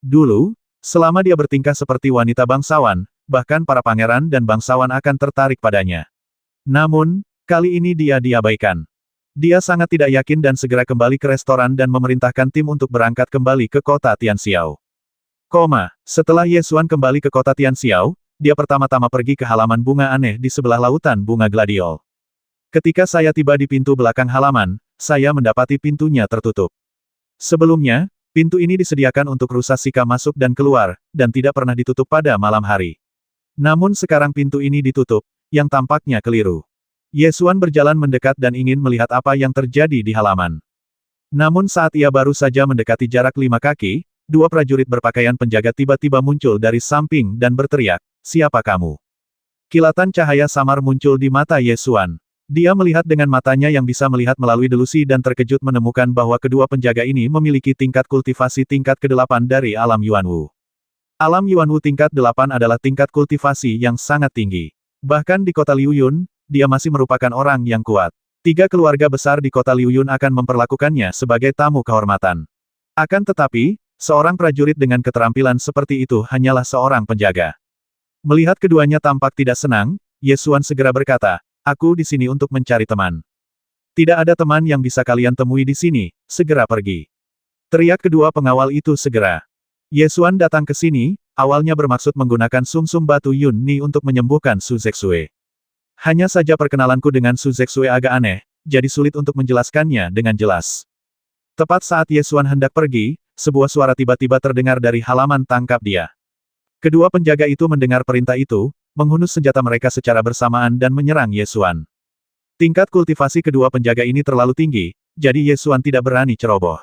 [SPEAKER 1] Dulu, selama dia bertingkah seperti wanita bangsawan, bahkan para pangeran dan bangsawan akan tertarik padanya. Namun, kali ini dia diabaikan. Dia sangat tidak yakin dan segera kembali ke restoran dan memerintahkan tim untuk berangkat kembali ke kota Tianxiao. Setelah Ye Xuan kembali ke kota Tianxiao, dia pertama-tama pergi ke halaman bunga aneh di sebelah lautan bunga gladiol. "Ketika saya tiba di pintu belakang halaman, saya mendapati pintunya tertutup. Sebelumnya, pintu ini disediakan untuk rusa Sika masuk dan keluar, dan tidak pernah ditutup pada malam hari. Namun sekarang pintu ini ditutup, yang tampaknya keliru." Ye Xuan berjalan mendekat dan ingin melihat apa yang terjadi di halaman. Namun saat ia baru saja mendekati jarak 5 kaki, 2 prajurit berpakaian penjaga tiba-tiba muncul dari samping dan berteriak, "Siapa kamu?" Kilatan cahaya samar muncul di mata Ye Xuan. Dia melihat dengan matanya yang bisa melihat melalui delusi dan terkejut menemukan bahwa kedua penjaga ini memiliki tingkat kultivasi tingkat ke-8 dari alam Yuanwu. Alam Yuanwu tingkat 8 adalah tingkat kultivasi yang sangat tinggi. Bahkan di kota Liuyun, dia masih merupakan orang yang kuat. 3 keluarga besar di kota Liuyun akan memperlakukannya sebagai tamu kehormatan. Akan tetapi, seorang prajurit dengan keterampilan seperti itu hanyalah seorang penjaga. Melihat keduanya tampak tidak senang, Ye Xuan segera berkata, "Aku di sini untuk mencari teman." "Tidak ada teman yang bisa kalian temui di sini, segera pergi." Teriak kedua pengawal itu segera. Ye Xuan datang ke sini, awalnya bermaksud menggunakan sumsum batu Yunni untuk menyembuhkan Su Zexue. Hanya saja perkenalanku dengan Su Zexue agak aneh, jadi sulit untuk menjelaskannya dengan jelas. Tepat saat Ye Xuan hendak pergi, sebuah suara tiba-tiba terdengar dari halaman tangkap dia. Kedua penjaga itu mendengar perintah itu, menghunus senjata mereka secara bersamaan dan menyerang Ye Xuan. Tingkat kultivasi kedua penjaga ini terlalu tinggi, jadi Ye Xuan tidak berani ceroboh.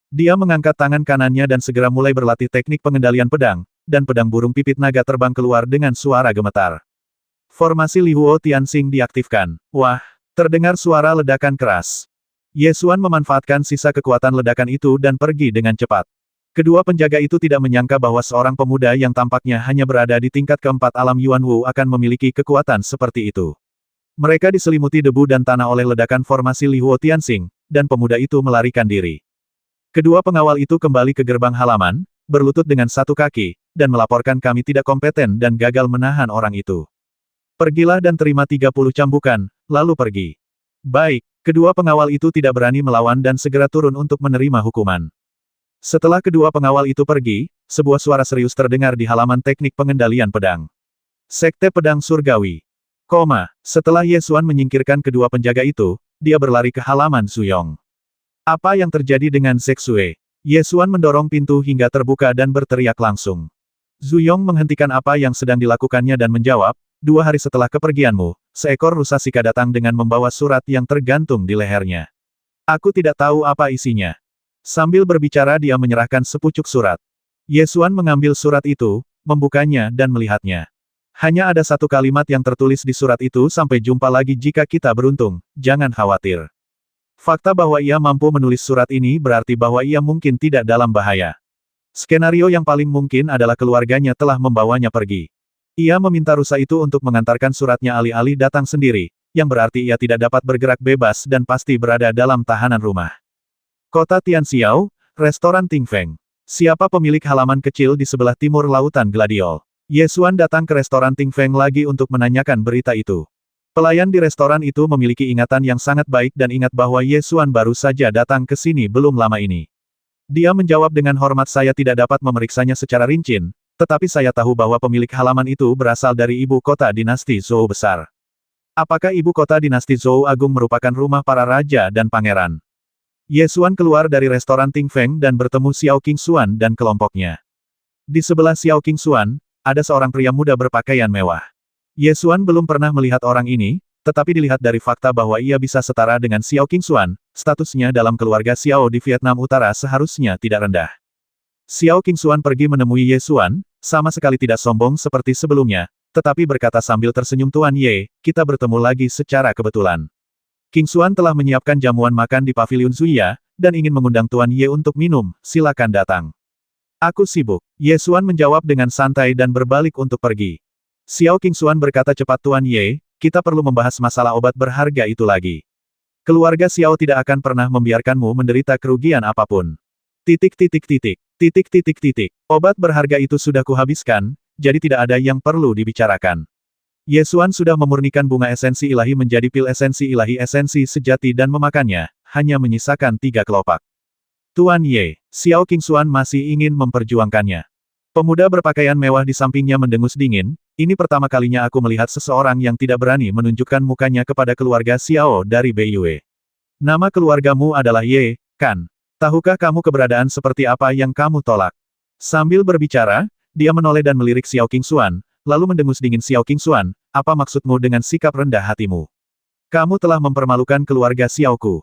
[SPEAKER 1] Dia mengangkat tangan kanannya dan segera mulai berlatih teknik pengendalian pedang, dan pedang burung pipit naga terbang keluar dengan suara gemetar. Formasi Lihuo Tianxing diaktifkan. Wah, terdengar suara ledakan keras. Ye Xuan memanfaatkan sisa kekuatan ledakan itu dan pergi dengan cepat. Kedua penjaga itu tidak menyangka bahwa seorang pemuda yang tampaknya hanya berada di tingkat keempat alam Yuanwu akan memiliki kekuatan seperti itu. Mereka diselimuti debu dan tanah oleh ledakan formasi Lihuo Tianxing, dan pemuda itu melarikan diri. Kedua pengawal itu kembali ke gerbang halaman, berlutut dengan satu kaki, dan melaporkan kami tidak kompeten dan gagal menahan orang itu. Pergilah dan terima 30 cambukan, lalu pergi. Baik, kedua pengawal itu tidak berani melawan dan segera turun untuk menerima hukuman. Setelah kedua pengawal itu pergi, sebuah suara serius terdengar di halaman teknik pengendalian pedang. Sekte Pedang Surgawi. Setelah Ye Xuan menyingkirkan kedua penjaga itu, dia berlari ke halaman Zuyong. Apa yang terjadi dengan Zexue? Ye Xuan mendorong pintu hingga terbuka dan berteriak langsung. Zuyong menghentikan apa yang sedang dilakukannya dan menjawab, 2 hari setelah kepergianmu, seekor rusa Sika datang dengan membawa surat yang tergantung di lehernya. Aku tidak tahu apa isinya. Sambil berbicara dia menyerahkan sepucuk surat. Ye Xuan mengambil surat itu, membukanya dan melihatnya. Hanya ada satu kalimat yang tertulis di surat itu, sampai jumpa lagi jika kita beruntung, jangan khawatir. Fakta bahwa ia mampu menulis surat ini berarti bahwa ia mungkin tidak dalam bahaya. Skenario yang paling mungkin adalah keluarganya telah membawanya pergi. Ia meminta rusa itu untuk mengantarkan suratnya alih-alih datang sendiri, yang berarti ia tidak dapat bergerak bebas dan pasti berada dalam tahanan rumah. Kota Tianxiao, Restoran Ting Feng. Siapa pemilik halaman kecil di sebelah timur Lautan Gladiol? Ye Xuan datang ke restoran Ting Feng lagi untuk menanyakan berita itu. Pelayan di restoran itu memiliki ingatan yang sangat baik dan ingat bahwa Ye Xuan baru saja datang ke sini belum lama ini. Dia menjawab dengan hormat, saya tidak dapat memeriksanya secara rinci, tetapi saya tahu bahwa pemilik halaman itu berasal dari ibu kota dinasti Zhou besar. Apakah ibu kota dinasti Zhou Agung merupakan rumah para raja dan pangeran? Ye Xuan keluar dari restoran Ting Feng dan bertemu Xiao Qingxuan dan kelompoknya. Di sebelah Xiao Qingxuan, ada seorang pria muda berpakaian mewah. Ye Xuan belum pernah melihat orang ini, tetapi dilihat dari fakta bahwa ia bisa setara dengan Xiao Qingxuan, statusnya dalam keluarga Xiao di Vietnam Utara seharusnya tidak rendah. Xiao Qingxuan pergi menemui Ye Xuan, sama sekali tidak sombong seperti sebelumnya, tetapi berkata sambil tersenyum, Tuan Ye, kita bertemu lagi secara kebetulan. Qingxuan telah menyiapkan jamuan makan di paviliun Zuya, dan ingin mengundang Tuan Ye untuk minum, silakan datang. Aku sibuk. Ye Xuan menjawab dengan santai dan berbalik untuk pergi. Xiao Qingxuan berkata cepat, Tuan Ye, kita perlu membahas masalah obat berharga itu lagi. Keluarga Xiao tidak akan pernah membiarkanmu menderita kerugian apapun. Obat berharga itu sudah kuhabiskan, jadi tidak ada yang perlu dibicarakan. Ye Xuan sudah memurnikan bunga esensi ilahi menjadi pil esensi ilahi esensi sejati dan memakannya, hanya menyisakan 3 kelopak. Tuan Ye, Xiao Qingxuan masih ingin memperjuangkannya. Pemuda berpakaian mewah di sampingnya mendengus dingin, ini pertama kalinya aku melihat seseorang yang tidak berani menunjukkan mukanya kepada keluarga Xiao dari Beiyue. Nama keluargamu adalah Ye, kan? Tahukah kamu keberadaan seperti apa yang kamu tolak? Sambil berbicara, dia menoleh dan melirik Xiao Qingxuan, lalu mendengus dingin, Xiao Qingxuan, apa maksudmu dengan sikap rendah hatimu? Kamu telah mempermalukan keluarga Xiaoku.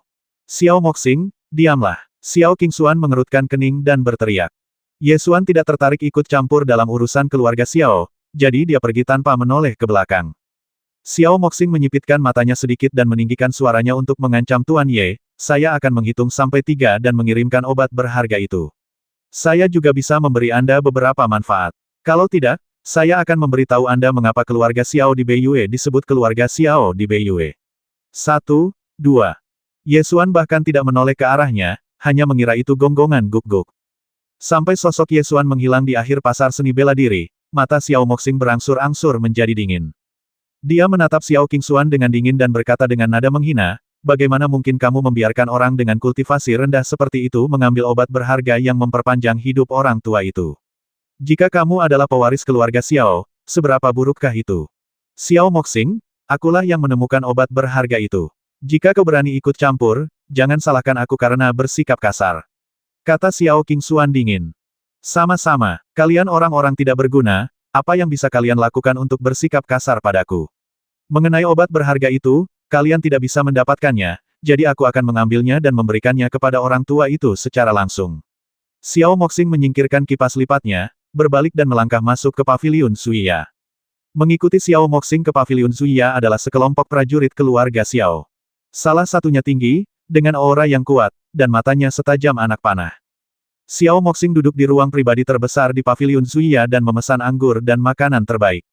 [SPEAKER 1] Xiao Moxing, diamlah. Xiao Qingxuan mengerutkan kening dan berteriak. Ye Xuan tidak tertarik ikut campur dalam urusan keluarga Xiao, jadi dia pergi tanpa menoleh ke belakang. Xiao Moxing menyipitkan matanya sedikit dan meninggikan suaranya untuk mengancam, Tuan Ye, saya akan menghitung sampai 3 dan mengirimkan obat berharga itu. Saya juga bisa memberi Anda beberapa manfaat. Kalau tidak, saya akan memberitahu Anda mengapa keluarga Xiao di Beiyue disebut keluarga Xiao di Beiyue. 1, 2. Ye Xuan bahkan tidak menoleh ke arahnya, hanya mengira itu gonggongan guk-guk. Sampai sosok Ye Xuan menghilang di akhir pasar seni bela diri, mata Xiao Moxing berangsur-angsur menjadi dingin. Dia menatap Xiao Qingxuan dengan dingin dan berkata dengan nada menghina, bagaimana mungkin kamu membiarkan orang dengan kultivasi rendah seperti itu mengambil obat berharga yang memperpanjang hidup orang tua itu? Jika kamu adalah pewaris keluarga Xiao, seberapa burukkah itu? Xiao Moxing, akulah yang menemukan obat berharga itu. Jika kau berani ikut campur, jangan salahkan aku karena bersikap kasar. Kata Xiao Qingxuan dingin. Sama-sama, kalian orang-orang tidak berguna, apa yang bisa kalian lakukan untuk bersikap kasar padaku? Mengenai obat berharga itu, kalian tidak bisa mendapatkannya, jadi aku akan mengambilnya dan memberikannya kepada orang tua itu secara langsung. Xiao Moxing menyingkirkan kipas lipatnya, berbalik dan melangkah masuk ke paviliun Zuya. Mengikuti Xiao Moxing ke paviliun Zuya adalah sekelompok prajurit keluarga Xiao. Salah satunya tinggi, dengan aura yang kuat, dan matanya setajam anak panah. Xiao Moxing duduk di ruang pribadi terbesar di paviliun Zuya dan memesan anggur dan makanan terbaik.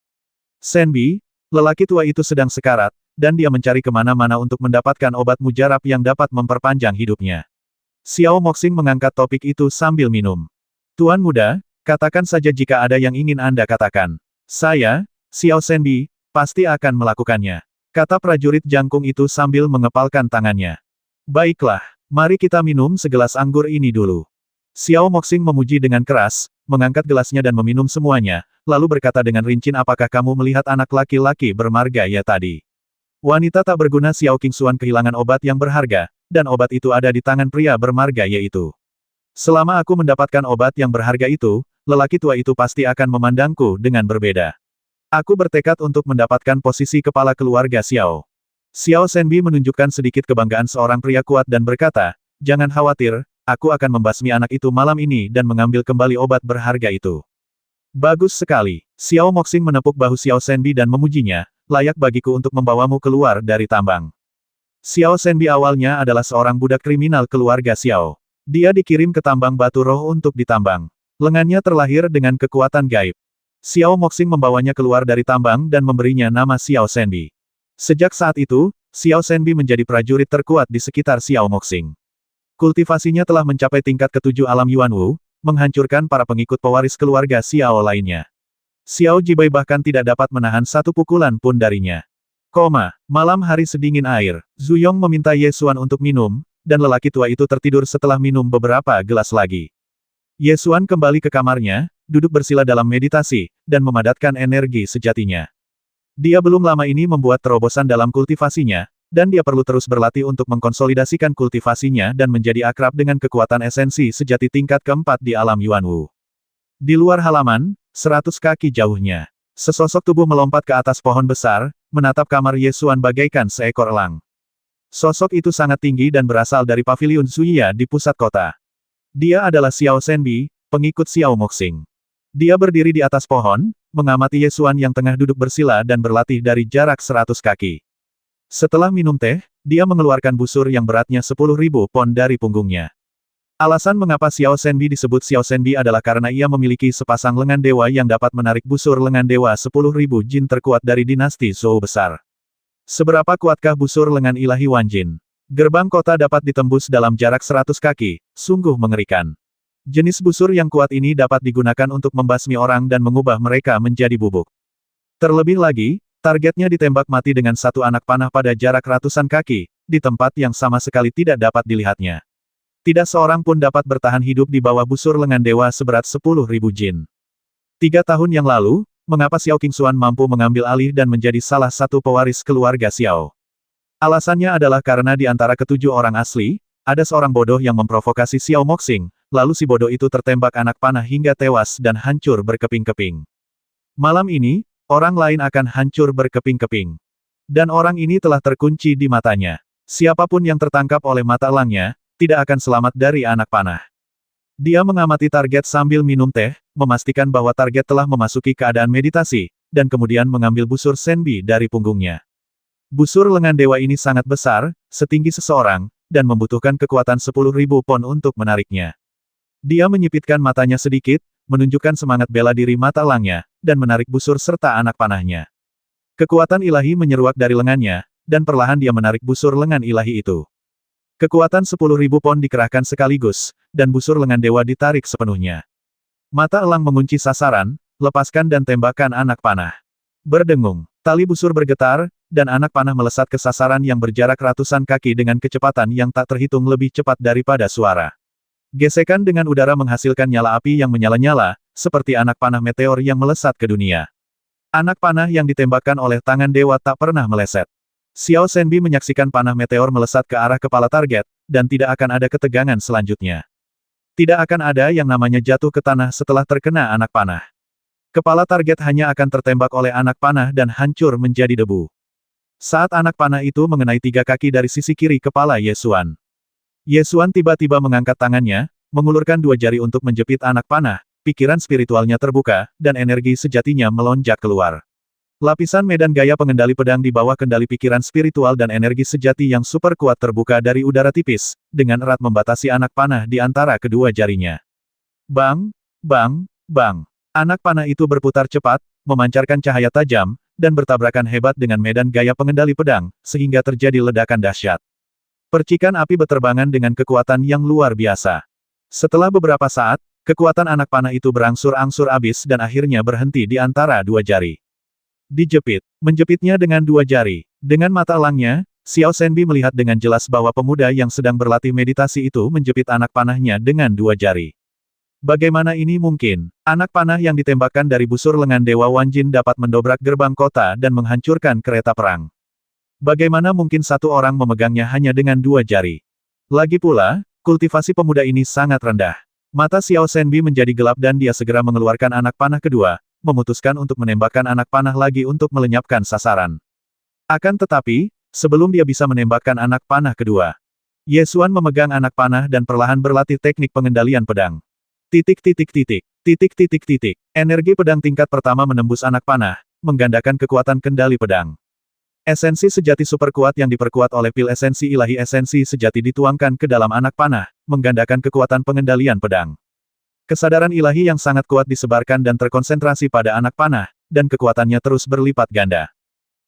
[SPEAKER 1] Senbi, lelaki tua itu sedang sekarat, dan dia mencari kemana-mana untuk mendapatkan obat mujarab yang dapat memperpanjang hidupnya. Xiao Moxing mengangkat topik itu sambil minum. Tuan muda, katakan saja jika ada yang ingin Anda katakan. Saya, Xiao Senbi, pasti akan melakukannya. Kata prajurit jangkung itu sambil mengepalkan tangannya. Baiklah, mari kita minum segelas anggur ini dulu. Xiao Moxing memuji dengan keras, mengangkat gelasnya dan meminum semuanya, lalu berkata dengan rincin, apakah kamu melihat anak laki-laki bermarga ya tadi? Wanita tak berguna Xiao Qingxuan kehilangan obat yang berharga, dan obat itu ada di tangan pria bermarga yaitu. Selama aku mendapatkan obat yang berharga itu, lelaki tua itu pasti akan memandangku dengan berbeda. Aku bertekad untuk mendapatkan posisi kepala keluarga Xiao. Xiao Shenbi menunjukkan sedikit kebanggaan seorang pria kuat dan berkata, jangan khawatir, aku akan membasmi anak itu malam ini dan mengambil kembali obat berharga itu. Bagus sekali. Xiao Moxing menepuk bahu Xiao Shenbi dan memujinya, layak bagiku untuk membawamu keluar dari tambang. Xiao Shenbi awalnya adalah seorang budak kriminal keluarga Xiao. Dia dikirim ke tambang batu roh untuk ditambang. Lengannya terlahir dengan kekuatan gaib. Xiao Moxing membawanya keluar dari tambang dan memberinya nama Xiao Shenbi. Sejak saat itu, Xiao Shenbi menjadi prajurit terkuat di sekitar Xiao Moxing. Kultivasinya telah mencapai tingkat ketujuh alam Yuanwu, menghancurkan para pengikut pewaris keluarga Xiao lainnya. Xiao Jibai bahkan tidak dapat menahan satu pukulan pun darinya. Malam hari sedingin air, Zhu Yong meminta Ye Xuan untuk minum, dan lelaki tua itu tertidur setelah minum beberapa gelas lagi. Ye Xuan kembali ke kamarnya, duduk bersila dalam meditasi, dan memadatkan energi sejatinya. Dia belum lama ini membuat terobosan dalam kultivasinya, dan dia perlu terus berlatih untuk mengkonsolidasikan kultivasinya dan menjadi akrab dengan kekuatan esensi sejati tingkat keempat di alam Yuanwu. Di luar halaman, 100 kaki jauhnya, sesosok tubuh melompat ke atas pohon besar, menatap kamar Ye Xuan bagaikan seekor elang. Sosok itu sangat tinggi dan berasal dari paviliun Zuya di pusat kota. Dia adalah Xiao Shenbi, pengikut Xiao Moxing. Dia berdiri di atas pohon, mengamati Ye Xuan yang tengah duduk bersila dan berlatih dari jarak 100 kaki. Setelah minum teh, dia mengeluarkan busur yang beratnya 10.000 pon dari punggungnya. Alasan mengapa Xiao Shenbi disebut Xiao Shenbi adalah karena ia memiliki sepasang lengan dewa yang dapat menarik busur lengan dewa 10.000 jin terkuat dari dinasti Zhou besar. Seberapa kuatkah busur lengan ilahi Wan Jin? Gerbang kota dapat ditembus dalam jarak 100 kaki, sungguh mengerikan. Jenis busur yang kuat ini dapat digunakan untuk membasmi orang dan mengubah mereka menjadi bubuk. Terlebih lagi, targetnya ditembak mati dengan satu anak panah pada jarak ratusan kaki, di tempat yang sama sekali tidak dapat dilihatnya. Tidak seorang pun dapat bertahan hidup di bawah busur lengan dewa seberat 10.000 jin. 3 tahun yang lalu, mengapa Xiao Qingxuan mampu mengambil alih dan menjadi salah satu pewaris keluarga Xiao? Alasannya adalah karena di antara ketujuh orang asli, ada seorang bodoh yang memprovokasi Xiao Moxing, lalu si bodoh itu tertembak anak panah hingga tewas dan hancur berkeping-keping. Malam ini, orang lain akan hancur berkeping-keping. Dan orang ini telah terkunci di matanya. Siapapun yang tertangkap oleh mata elangnya, tidak akan selamat dari anak panah. Dia mengamati target sambil minum teh, memastikan bahwa target telah memasuki keadaan meditasi, dan kemudian mengambil busur Shenbi dari punggungnya. Busur lengan dewa ini sangat besar, setinggi seseorang, dan membutuhkan kekuatan 10.000 pon untuk menariknya. Dia menyipitkan matanya sedikit, menunjukkan semangat bela diri mata elangnya, dan menarik busur serta anak panahnya. Kekuatan ilahi menyeruak dari lengannya, dan perlahan dia menarik busur lengan ilahi itu. Kekuatan 10.000 pon dikerahkan sekaligus, dan busur lengan dewa ditarik sepenuhnya. Mata elang mengunci sasaran, lepaskan dan tembakan anak panah. Berdengung, tali busur bergetar, dan anak panah melesat ke sasaran yang berjarak ratusan kaki dengan kecepatan yang tak terhitung lebih cepat daripada suara. Gesekan dengan udara menghasilkan nyala api yang menyala-nyala, seperti anak panah meteor yang melesat ke dunia. Anak panah yang ditembakkan oleh tangan dewa tak pernah meleset. Xiao Shenbi menyaksikan panah meteor melesat ke arah kepala target, dan tidak akan ada ketegangan selanjutnya. Tidak akan ada yang namanya jatuh ke tanah setelah terkena anak panah. Kepala target hanya akan tertembak oleh anak panah dan hancur menjadi debu. Saat anak panah itu mengenai 3 kaki dari sisi kiri kepala Ye Xuan. Ye Xuan tiba-tiba mengangkat tangannya, mengulurkan 2 jari untuk menjepit anak panah, pikiran spiritualnya terbuka, dan energi sejatinya melonjak keluar. Lapisan medan gaya pengendali pedang di bawah kendali pikiran spiritual dan energi sejati yang super kuat terbuka dari udara tipis, dengan erat membatasi anak panah di antara kedua jarinya. Bang! Bang! Bang! Anak panah itu berputar cepat, memancarkan cahaya tajam, dan bertabrakan hebat dengan medan gaya pengendali pedang, sehingga terjadi ledakan dahsyat. Percikan api beterbangan dengan kekuatan yang luar biasa. Setelah beberapa saat, kekuatan anak panah itu berangsur-angsur habis dan akhirnya berhenti di antara 2 jari. Dijepit. Menjepitnya dengan 2 jari. Dengan mata elangnya, Xiao Shenbi melihat dengan jelas bahwa pemuda yang sedang berlatih meditasi itu menjepit anak panahnya dengan 2 jari. Bagaimana ini mungkin? Anak panah yang ditembakkan dari busur lengan Dewa Wanjin dapat mendobrak gerbang kota dan menghancurkan kereta perang. Bagaimana mungkin satu orang memegangnya hanya dengan 2 jari? Lagi pula, kultivasi pemuda ini sangat rendah. Mata Xiao Shenbi menjadi gelap dan dia segera mengeluarkan anak panah kedua, memutuskan untuk menembakkan anak panah lagi untuk melenyapkan sasaran. Akan tetapi, sebelum dia bisa menembakkan anak panah kedua, Ye Xuan memegang anak panah dan perlahan berlatih teknik pengendalian pedang. Titik titik titik, titik titik titik. Energi pedang tingkat pertama menembus anak panah, menggandakan kekuatan kendali pedang. Esensi sejati super kuat yang diperkuat oleh pil esensi ilahi esensi sejati dituangkan ke dalam anak panah, menggandakan kekuatan pengendalian pedang. Kesadaran ilahi yang sangat kuat disebarkan dan terkonsentrasi pada anak panah, dan kekuatannya terus berlipat ganda.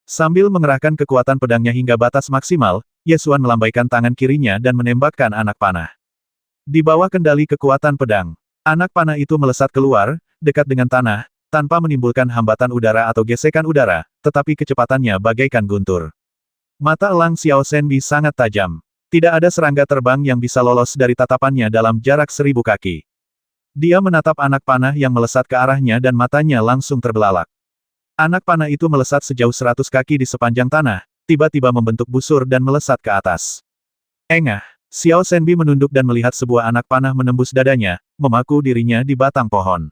[SPEAKER 1] Sambil mengerahkan kekuatan pedangnya hingga batas maksimal, Ye Xuan melambaikan tangan kirinya dan menembakkan anak panah. Di bawah kendali kekuatan pedang, anak panah itu melesat keluar, dekat dengan tanah, tanpa menimbulkan hambatan udara atau gesekan udara, tetapi kecepatannya bagaikan guntur. Mata elang Xiao Shenbi sangat tajam. Tidak ada serangga terbang yang bisa lolos dari tatapannya dalam jarak 1000 kaki. Dia menatap anak panah yang melesat ke arahnya dan matanya langsung terbelalak. Anak panah itu melesat sejauh 100 kaki di sepanjang tanah, tiba-tiba membentuk busur dan melesat ke atas. Engah! Xiao Shenbi menunduk dan melihat sebuah anak panah menembus dadanya, memaku dirinya di batang pohon.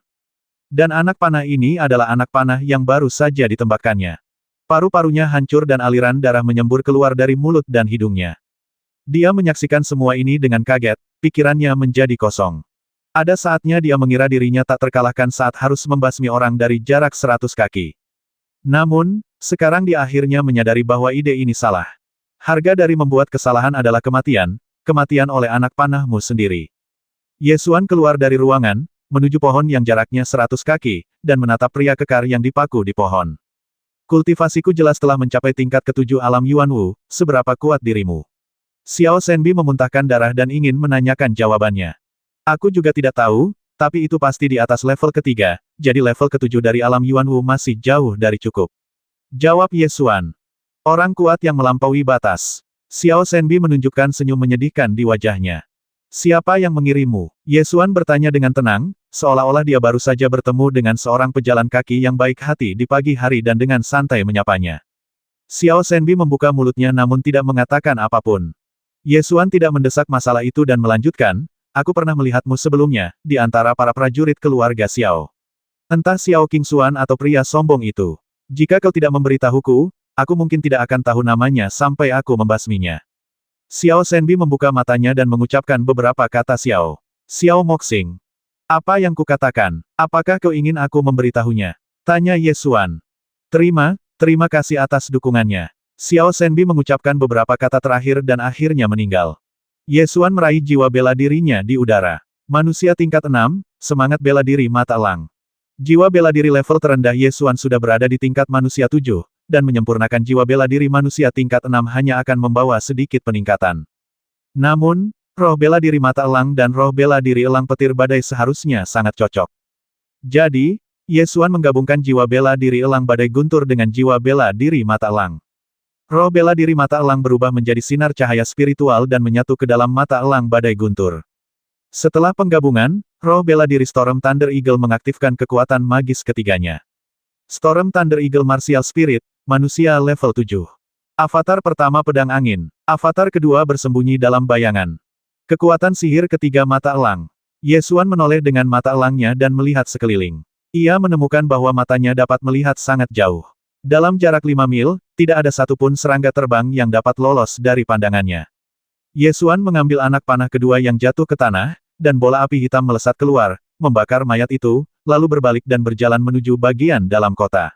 [SPEAKER 1] Dan anak panah ini adalah anak panah yang baru saja ditembakkannya. Paru-parunya hancur dan aliran darah menyembur keluar dari mulut dan hidungnya. Dia menyaksikan semua ini dengan kaget, pikirannya menjadi kosong. Ada saatnya dia mengira dirinya tak terkalahkan saat harus membasmi orang dari jarak 100 kaki. Namun, sekarang dia akhirnya menyadari bahwa ide ini salah. Harga dari membuat kesalahan adalah kematian, kematian oleh anak panahmu sendiri. Ye Xuan keluar dari ruangan, menuju pohon yang jaraknya 100 kaki, dan menatap pria kekar yang dipaku di pohon. Kultivasiku jelas telah mencapai tingkat ke-7 alam Yuan Wu, seberapa kuat dirimu? Xiao Shenbi memuntahkan darah dan ingin menanyakan jawabannya. Aku juga tidak tahu, tapi itu pasti di atas level ketiga, jadi level ke-7 dari alam Yuan Wu masih jauh dari cukup. Jawab Ye Xuan. Orang kuat yang melampaui batas. Xiao Shenbi menunjukkan senyum menyedihkan di wajahnya. Siapa yang mengirimmu? Ye Xuan bertanya dengan tenang, seolah-olah dia baru saja bertemu dengan seorang pejalan kaki yang baik hati di pagi hari dan dengan santai menyapanya. Xiao Shenbi membuka mulutnya namun tidak mengatakan apapun. Ye Xuan tidak mendesak masalah itu dan melanjutkan, aku pernah melihatmu sebelumnya, di antara para prajurit keluarga Xiao. Entah Xiao Qingxuan atau pria sombong itu. Jika kau tidak memberitahuku, aku mungkin tidak akan tahu namanya sampai aku membasminya. Xiao Shenbi membuka matanya dan mengucapkan beberapa kata Xiao. Xiao Moxing. Apa yang kukatakan? Apakah kau ingin aku memberitahunya? Tanya Ye Xuan. Terima kasih atas dukungannya. Xiao Shenbi mengucapkan beberapa kata terakhir dan akhirnya meninggal. Ye Xuan meraih jiwa bela dirinya di udara. Manusia tingkat 6, semangat bela diri mata elang. Jiwa bela diri level terendah Ye Xuan sudah berada di tingkat manusia 7. Dan menyempurnakan jiwa bela diri manusia tingkat 6 hanya akan membawa sedikit peningkatan. Namun, roh bela diri mata elang dan roh bela diri elang petir badai seharusnya sangat cocok. Jadi, Ye Xuan menggabungkan jiwa bela diri elang badai guntur dengan jiwa bela diri mata elang. Roh bela diri mata elang berubah menjadi sinar cahaya spiritual dan menyatu ke dalam mata elang badai guntur. Setelah penggabungan, roh bela diri Storm Thunder Eagle mengaktifkan kekuatan magis ketiganya. Storm Thunder Eagle Martial Spirit, manusia level 7. Avatar pertama pedang angin. Avatar kedua bersembunyi dalam bayangan. Kekuatan sihir ketiga mata elang. Ye Xuan menoleh dengan mata elangnya dan melihat sekeliling. Ia menemukan bahwa matanya dapat melihat sangat jauh. Dalam jarak 5 mil, tidak ada satupun serangga terbang yang dapat lolos dari pandangannya. Ye Xuan mengambil anak panah kedua yang jatuh ke tanah, dan bola api hitam melesat keluar, membakar mayat itu, lalu berbalik dan berjalan menuju bagian dalam kota.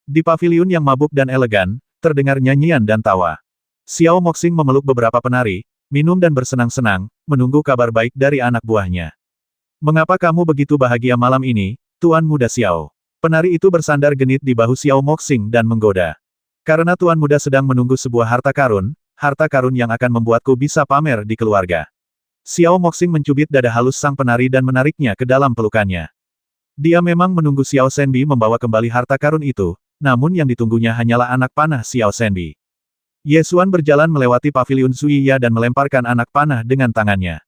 [SPEAKER 1] Di paviliun yang mabuk dan elegan, terdengar nyanyian dan tawa. Xiao Moxing memeluk beberapa penari, minum dan bersenang-senang, menunggu kabar baik dari anak buahnya. Mengapa kamu begitu bahagia malam ini, Tuan Muda Xiao? Penari itu bersandar genit di bahu Xiao Moxing dan menggoda. Karena Tuan Muda sedang menunggu sebuah harta karun yang akan membuatku bisa pamer di keluarga. Xiao Moxing mencubit dada halus sang penari dan menariknya ke dalam pelukannya. Dia memang menunggu Xiao Shenbi membawa kembali harta karun itu, namun yang ditunggunya hanyalah anak panah Xiao Shenbi. Ye Xuan berjalan melewati paviliun Zuiya dan melemparkan anak panah dengan tangannya.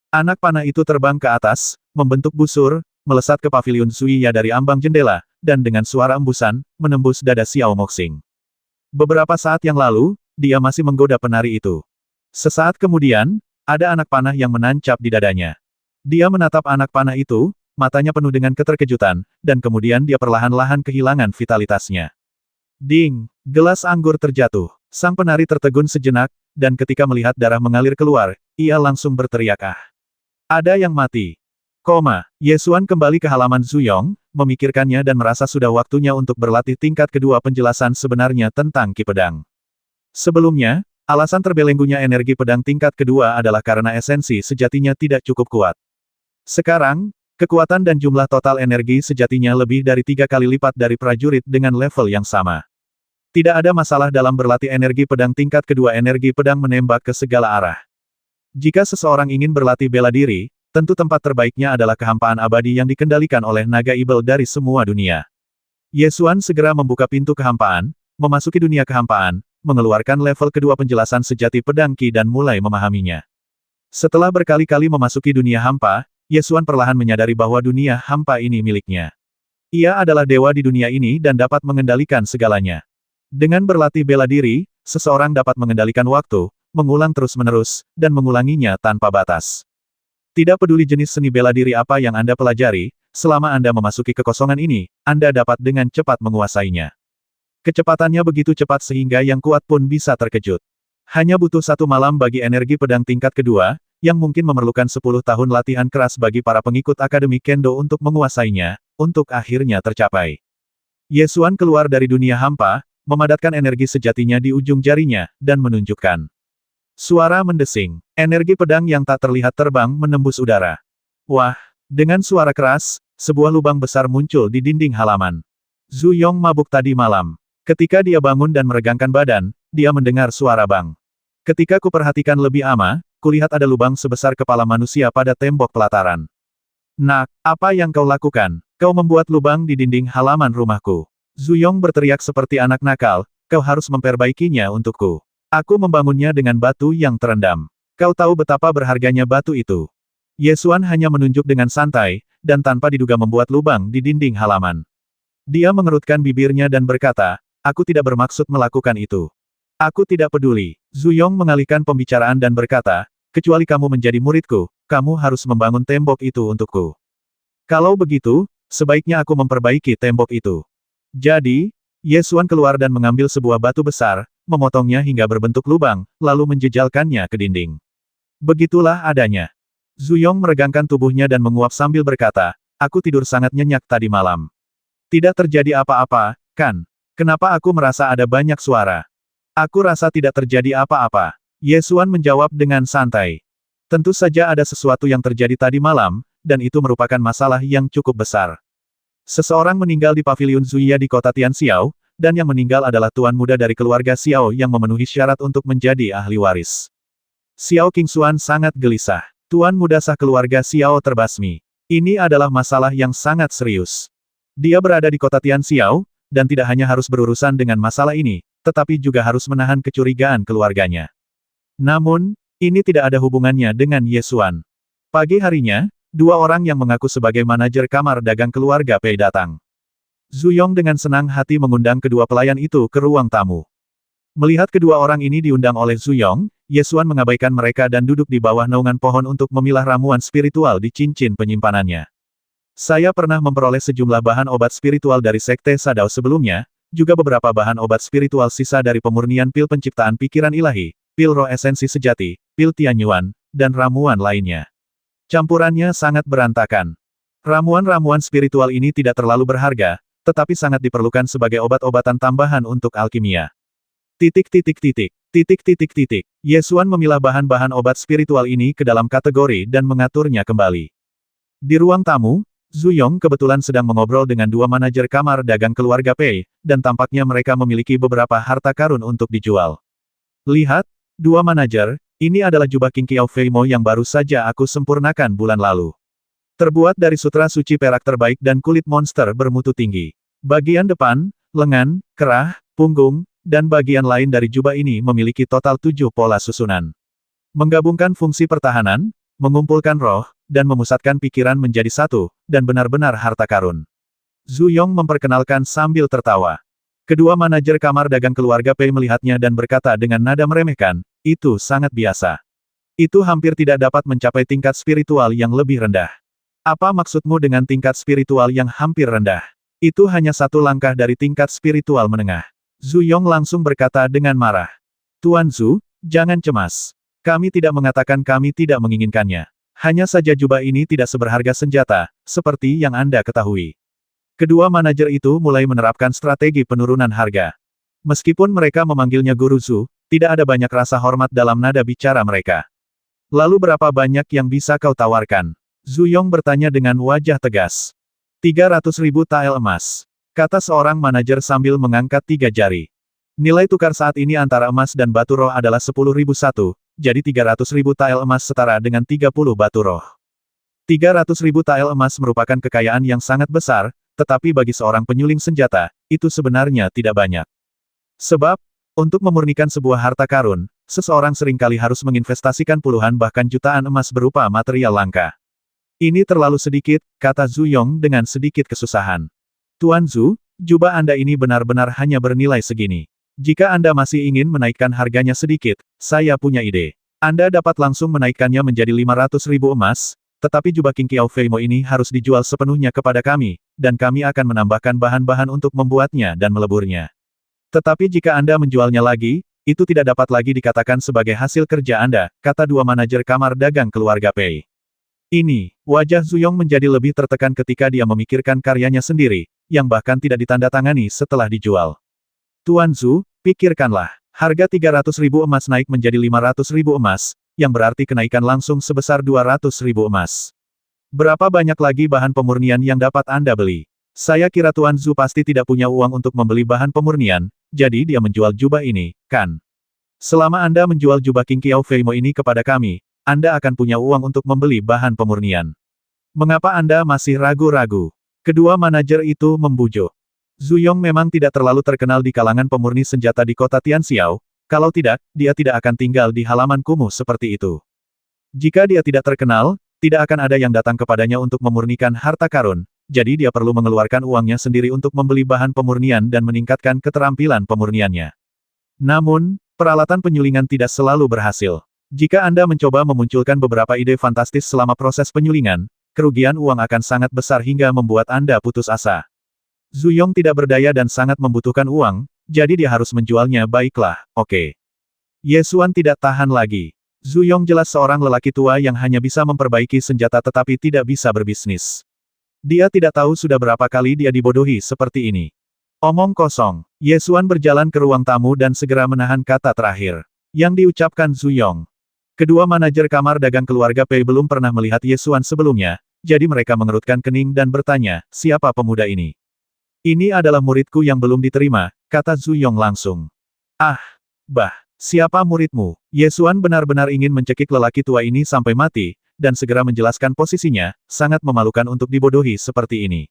[SPEAKER 1] Anak panah itu terbang ke atas, membentuk busur, melesat ke paviliun Zuiya dari ambang jendela, dan dengan suara embusan, menembus dada Xiao Moxing. Beberapa saat yang lalu, dia masih menggoda penari itu. Sesaat kemudian, ada anak panah yang menancap di dadanya. Dia menatap anak panah itu, matanya penuh dengan keterkejutan, dan kemudian dia perlahan-lahan kehilangan vitalitasnya. Ding! Gelas anggur terjatuh. Sang penari tertegun sejenak, dan ketika melihat darah mengalir keluar, ia langsung berteriak ah. Ada yang mati. Yesuan kembali ke halaman Zuyong, memikirkannya dan merasa sudah waktunya untuk berlatih tingkat kedua penjelasan sebenarnya tentang Ki Pedang. Sebelumnya, alasan terbelenggunya energi pedang tingkat kedua adalah karena esensi sejatinya tidak cukup kuat. Sekarang, kekuatan dan jumlah total energi sejatinya lebih dari 3 kali lipat dari prajurit dengan level yang sama. Tidak ada masalah dalam berlatih energi pedang tingkat kedua. Energi pedang menembak ke segala arah. Jika seseorang ingin berlatih bela diri, tentu tempat terbaiknya adalah kehampaan abadi yang dikendalikan oleh naga ibel dari semua dunia. Yesuan segera membuka pintu kehampaan, memasuki dunia kehampaan, mengeluarkan level kedua penjelasan sejati pedang Ki dan mulai memahaminya. Setelah berkali-kali memasuki dunia hampa, Yesuan perlahan menyadari bahwa dunia hampa ini miliknya. Ia adalah dewa di dunia ini dan dapat mengendalikan segalanya. Dengan berlatih bela diri, seseorang dapat mengendalikan waktu, mengulang terus-menerus, dan mengulanginya tanpa batas. Tidak peduli jenis seni bela diri apa yang Anda pelajari, selama Anda memasuki kekosongan ini, Anda dapat dengan cepat menguasainya. Kecepatannya begitu cepat sehingga yang kuat pun bisa terkejut. Hanya butuh 1 malam bagi energi pedang tingkat kedua, yang mungkin memerlukan 10 tahun latihan keras bagi para pengikut Akademi Kendo untuk menguasainya, untuk akhirnya tercapai. Yesuan keluar dari dunia hampa, memadatkan energi sejatinya di ujung jarinya, dan menunjukkan. Suara mendesing. Energi pedang yang tak terlihat terbang menembus udara. Wah! Dengan suara keras, sebuah lubang besar muncul di dinding halaman. Zuyong mabuk tadi malam. Ketika dia bangun dan meregangkan badan, dia mendengar suara bang. Ketika kuperhatikan lebih ama, kulihat ada lubang sebesar kepala manusia pada tembok pelataran. Nak, apa yang kau lakukan? Kau membuat lubang di dinding halaman rumahku. Zuyong berteriak seperti anak nakal, kau harus memperbaikinya untukku. Aku membangunnya dengan batu yang terendam. Kau tahu betapa berharganya batu itu. Yesuan hanya menunjuk dengan santai, dan tanpa diduga membuat lubang di dinding halaman. Dia mengerutkan bibirnya dan berkata, aku tidak bermaksud melakukan itu. Aku tidak peduli. Zuyong mengalihkan pembicaraan dan berkata, kecuali kamu menjadi muridku, kamu harus membangun tembok itu untukku. Kalau begitu, sebaiknya aku memperbaiki tembok itu. Jadi, Yesuan keluar dan mengambil sebuah batu besar, memotongnya hingga berbentuk lubang, lalu menjejalkannya ke dinding. Begitulah adanya. Zuyong meregangkan tubuhnya dan menguap sambil berkata, aku tidur sangat nyenyak tadi malam. Tidak terjadi apa-apa, kan? Kenapa aku merasa ada banyak suara? Aku rasa tidak terjadi apa-apa. Yesuan menjawab dengan santai. Tentu saja ada sesuatu yang terjadi tadi malam, dan itu merupakan masalah yang cukup besar. Seseorang meninggal di paviliun Zuiya di kota Tianxiao, dan yang meninggal adalah tuan muda dari keluarga Xiao yang memenuhi syarat untuk menjadi ahli waris. Xiao Qingxuan sangat gelisah. Tuan muda sah keluarga Xiao terbasmi. Ini adalah masalah yang sangat serius. Dia berada di kota Tianxiao, dan tidak hanya harus berurusan dengan masalah ini, tetapi juga harus menahan kecurigaan keluarganya. Namun, ini tidak ada hubungannya dengan Yesuan. Pagi harinya, 2 orang yang mengaku sebagai manajer kamar dagang keluarga Pei datang. Zuyong dengan senang hati mengundang kedua pelayan itu ke ruang tamu. Melihat kedua orang ini diundang oleh Zuyong, Yesuan mengabaikan mereka dan duduk di bawah naungan pohon untuk memilah ramuan spiritual di cincin penyimpanannya. Saya pernah memperoleh sejumlah bahan obat spiritual dari Sekte Sadao sebelumnya, juga beberapa bahan obat spiritual sisa dari pemurnian pil penciptaan pikiran ilahi, pil roh esensi sejati, pil Tianyuan, dan ramuan lainnya. Campurannya sangat berantakan. Ramuan-ramuan spiritual ini tidak terlalu berharga, tetapi sangat diperlukan sebagai obat-obatan tambahan untuk alkimia. Yesuan memilah bahan-bahan obat spiritual ini ke dalam kategori dan mengaturnya kembali. Di ruang tamu, Zuyong kebetulan sedang mengobrol dengan 2 manajer kamar dagang keluarga Pei, dan tampaknya mereka memiliki beberapa harta karun untuk dijual. Lihat, 2 manajer, ini adalah jubah King Qiao Fei Mo yang baru saja aku sempurnakan bulan lalu. Terbuat dari sutra suci perak terbaik dan kulit monster bermutu tinggi. Bagian depan, lengan, kerah, punggung, dan bagian lain dari jubah ini memiliki total 7 pola susunan. Menggabungkan fungsi pertahanan, mengumpulkan roh, dan memusatkan pikiran menjadi satu, dan benar-benar harta karun. Zhu Yong memperkenalkan sambil tertawa. Kedua manajer kamar dagang keluarga Pei melihatnya dan berkata dengan nada meremehkan, itu sangat biasa. Itu hampir tidak dapat mencapai tingkat spiritual yang lebih rendah. Apa maksudmu dengan tingkat spiritual yang hampir rendah? Itu hanya satu langkah dari tingkat spiritual menengah. Zhu Yong langsung berkata dengan marah. Tuan Zhu, jangan cemas. Kami tidak mengatakan kami tidak menginginkannya. Hanya saja jubah ini tidak seberharga senjata, seperti yang Anda ketahui. Kedua manajer itu mulai menerapkan strategi penurunan harga. Meskipun mereka memanggilnya Guru Zhu, tidak ada banyak rasa hormat dalam nada bicara mereka. Lalu berapa banyak yang bisa kau tawarkan? Zhu Yong bertanya dengan wajah tegas. 300.000 tael emas. Kata seorang manajer sambil mengangkat 3 jari. Nilai tukar saat ini antara emas dan batu roh adalah 10.001, jadi 300.000 tael emas setara dengan 30 batu roh. 300.000 tael emas merupakan kekayaan yang sangat besar, tetapi bagi seorang penyuling senjata, itu sebenarnya tidak banyak. Sebab, untuk memurnikan sebuah harta karun, seseorang seringkali harus menginvestasikan puluhan bahkan jutaan emas berupa material langka. Ini terlalu sedikit, kata Zhu Yong dengan sedikit kesusahan. Tuan Zhu, jubah Anda ini benar-benar hanya bernilai segini. Jika Anda masih ingin menaikkan harganya sedikit, saya punya ide. Anda dapat langsung menaikkannya menjadi 500.000 emas, tetapi jubah King Qiao Feimo ini harus dijual sepenuhnya kepada kami, dan kami akan menambahkan bahan-bahan untuk membuatnya dan meleburnya. Tetapi jika Anda menjualnya lagi, itu tidak dapat lagi dikatakan sebagai hasil kerja Anda, kata dua manajer kamar dagang keluarga Pei. Ini, wajah Zhu Yong menjadi lebih tertekan ketika dia memikirkan karyanya sendiri, yang bahkan tidak ditandatangani setelah dijual. Tuan Zhu, pikirkanlah, harga 300.000 emas naik menjadi 500.000 emas, yang berarti kenaikan langsung sebesar 200.000 emas. Berapa banyak lagi bahan pemurnian yang dapat Anda beli? Saya kira Tuan Zhu pasti tidak punya uang untuk membeli bahan pemurnian, jadi dia menjual jubah ini, kan? Selama Anda menjual jubah King Qiao Feimo ini kepada kami, Anda akan punya uang untuk membeli bahan pemurnian. Mengapa Anda masih ragu-ragu? Kedua manajer itu membujuk. Zhu Yong memang tidak terlalu terkenal di kalangan pemurni senjata di kota Tianxiao, kalau tidak, dia tidak akan tinggal di halaman kumuh seperti itu. Jika dia tidak terkenal, tidak akan ada yang datang kepadanya untuk memurnikan harta karun, jadi dia perlu mengeluarkan uangnya sendiri untuk membeli bahan pemurnian dan meningkatkan keterampilan pemurniannya. Namun, peralatan penyulingan tidak selalu berhasil. Jika Anda mencoba memunculkan beberapa ide fantastis selama proses penyulingan, kerugian uang akan sangat besar hingga membuat Anda putus asa. Zhu Yong tidak berdaya dan sangat membutuhkan uang, jadi dia harus menjualnya. Baiklah, oke. Ye Xuan tidak tahan lagi. Zhu Yong jelas seorang lelaki tua yang hanya bisa memperbaiki senjata tetapi tidak bisa berbisnis. Dia tidak tahu sudah berapa kali dia dibodohi seperti ini. Omong kosong. Ye Xuan berjalan ke ruang tamu dan segera menahan kata terakhir yang diucapkan Zhu Yong. Kedua manajer kamar dagang keluarga Pei belum pernah melihat Ye Xuan sebelumnya, jadi mereka mengerutkan kening dan bertanya, siapa pemuda ini? Ini adalah muridku yang belum diterima, kata Zhu Yong langsung. Ah, siapa muridmu? Ye Xuan benar-benar ingin mencekik lelaki tua ini sampai mati, dan segera menjelaskan posisinya, sangat memalukan untuk dibodohi seperti ini.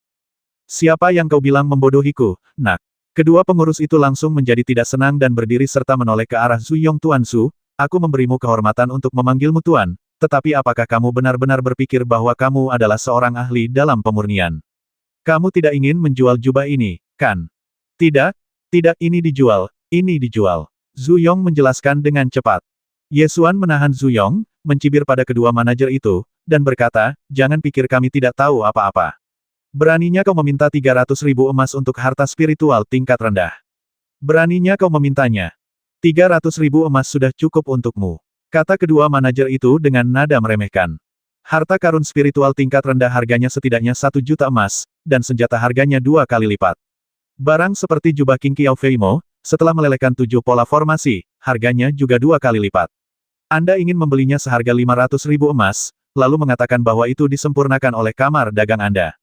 [SPEAKER 1] Siapa yang kau bilang membodohiku, nak? Kedua pengurus itu langsung menjadi tidak senang dan berdiri serta menoleh ke arah Zhu Yong. Tuan Zhu, aku memberimu kehormatan untuk memanggilmu Tuan, tetapi apakah kamu benar-benar berpikir bahwa kamu adalah seorang ahli dalam pemurnian? Kamu tidak ingin menjual jubah ini, kan? Tidak, ini dijual, ini dijual. Zhu Yong menjelaskan dengan cepat. Ye Xuan menahan Zhu Yong, mencibir pada kedua manajer itu, dan berkata, jangan pikir kami tidak tahu apa-apa. Beraninya kau meminta 300.000 emas untuk harta spiritual tingkat rendah. Beraninya kau memintanya. 300.000 emas sudah cukup untukmu. Kata kedua manajer itu dengan nada meremehkan. Harta karun spiritual tingkat rendah harganya setidaknya 1 juta emas, dan senjata harganya 2 kali lipat. Barang seperti jubah King Qiao Feimo, setelah melelehkan 7 pola formasi, harganya juga 2 kali lipat. Anda ingin membelinya seharga 500.000 emas, lalu mengatakan bahwa itu disempurnakan oleh kamar dagang Anda.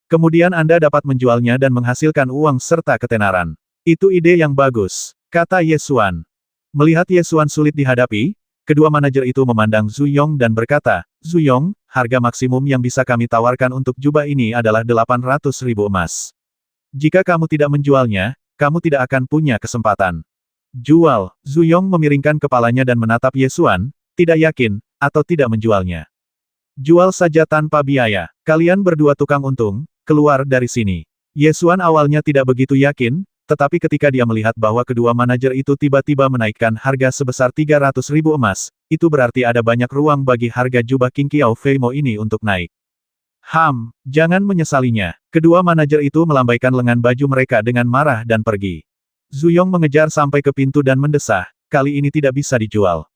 [SPEAKER 1] Kemudian Anda dapat menjualnya dan menghasilkan uang serta ketenaran. Itu ide yang bagus, kata Ye Xuan. Melihat Ye Xuan sulit dihadapi, kedua manajer itu memandang Zhu Yong dan berkata, Zhu Yong, harga maksimum yang bisa kami tawarkan untuk jubah ini adalah 800.000 emas. Jika kamu tidak menjualnya, kamu tidak akan punya kesempatan. Jual. Zhu Yong memiringkan kepalanya dan menatap Ye Xuan, tidak yakin, atau tidak menjualnya. Jual saja tanpa biaya. Kalian berdua tukang untung, keluar dari sini. Ye Xuan awalnya tidak begitu yakin, tetapi ketika dia melihat bahwa kedua manajer itu tiba-tiba menaikkan harga sebesar 300.000 emas, itu berarti ada banyak ruang bagi harga jubah King Qiao Fei Mo ini untuk naik. Jangan menyesalinya. Kedua manajer itu melambaikan lengan baju mereka dengan marah dan pergi. Zuyong mengejar sampai ke pintu dan mendesah, kali ini tidak bisa dijual.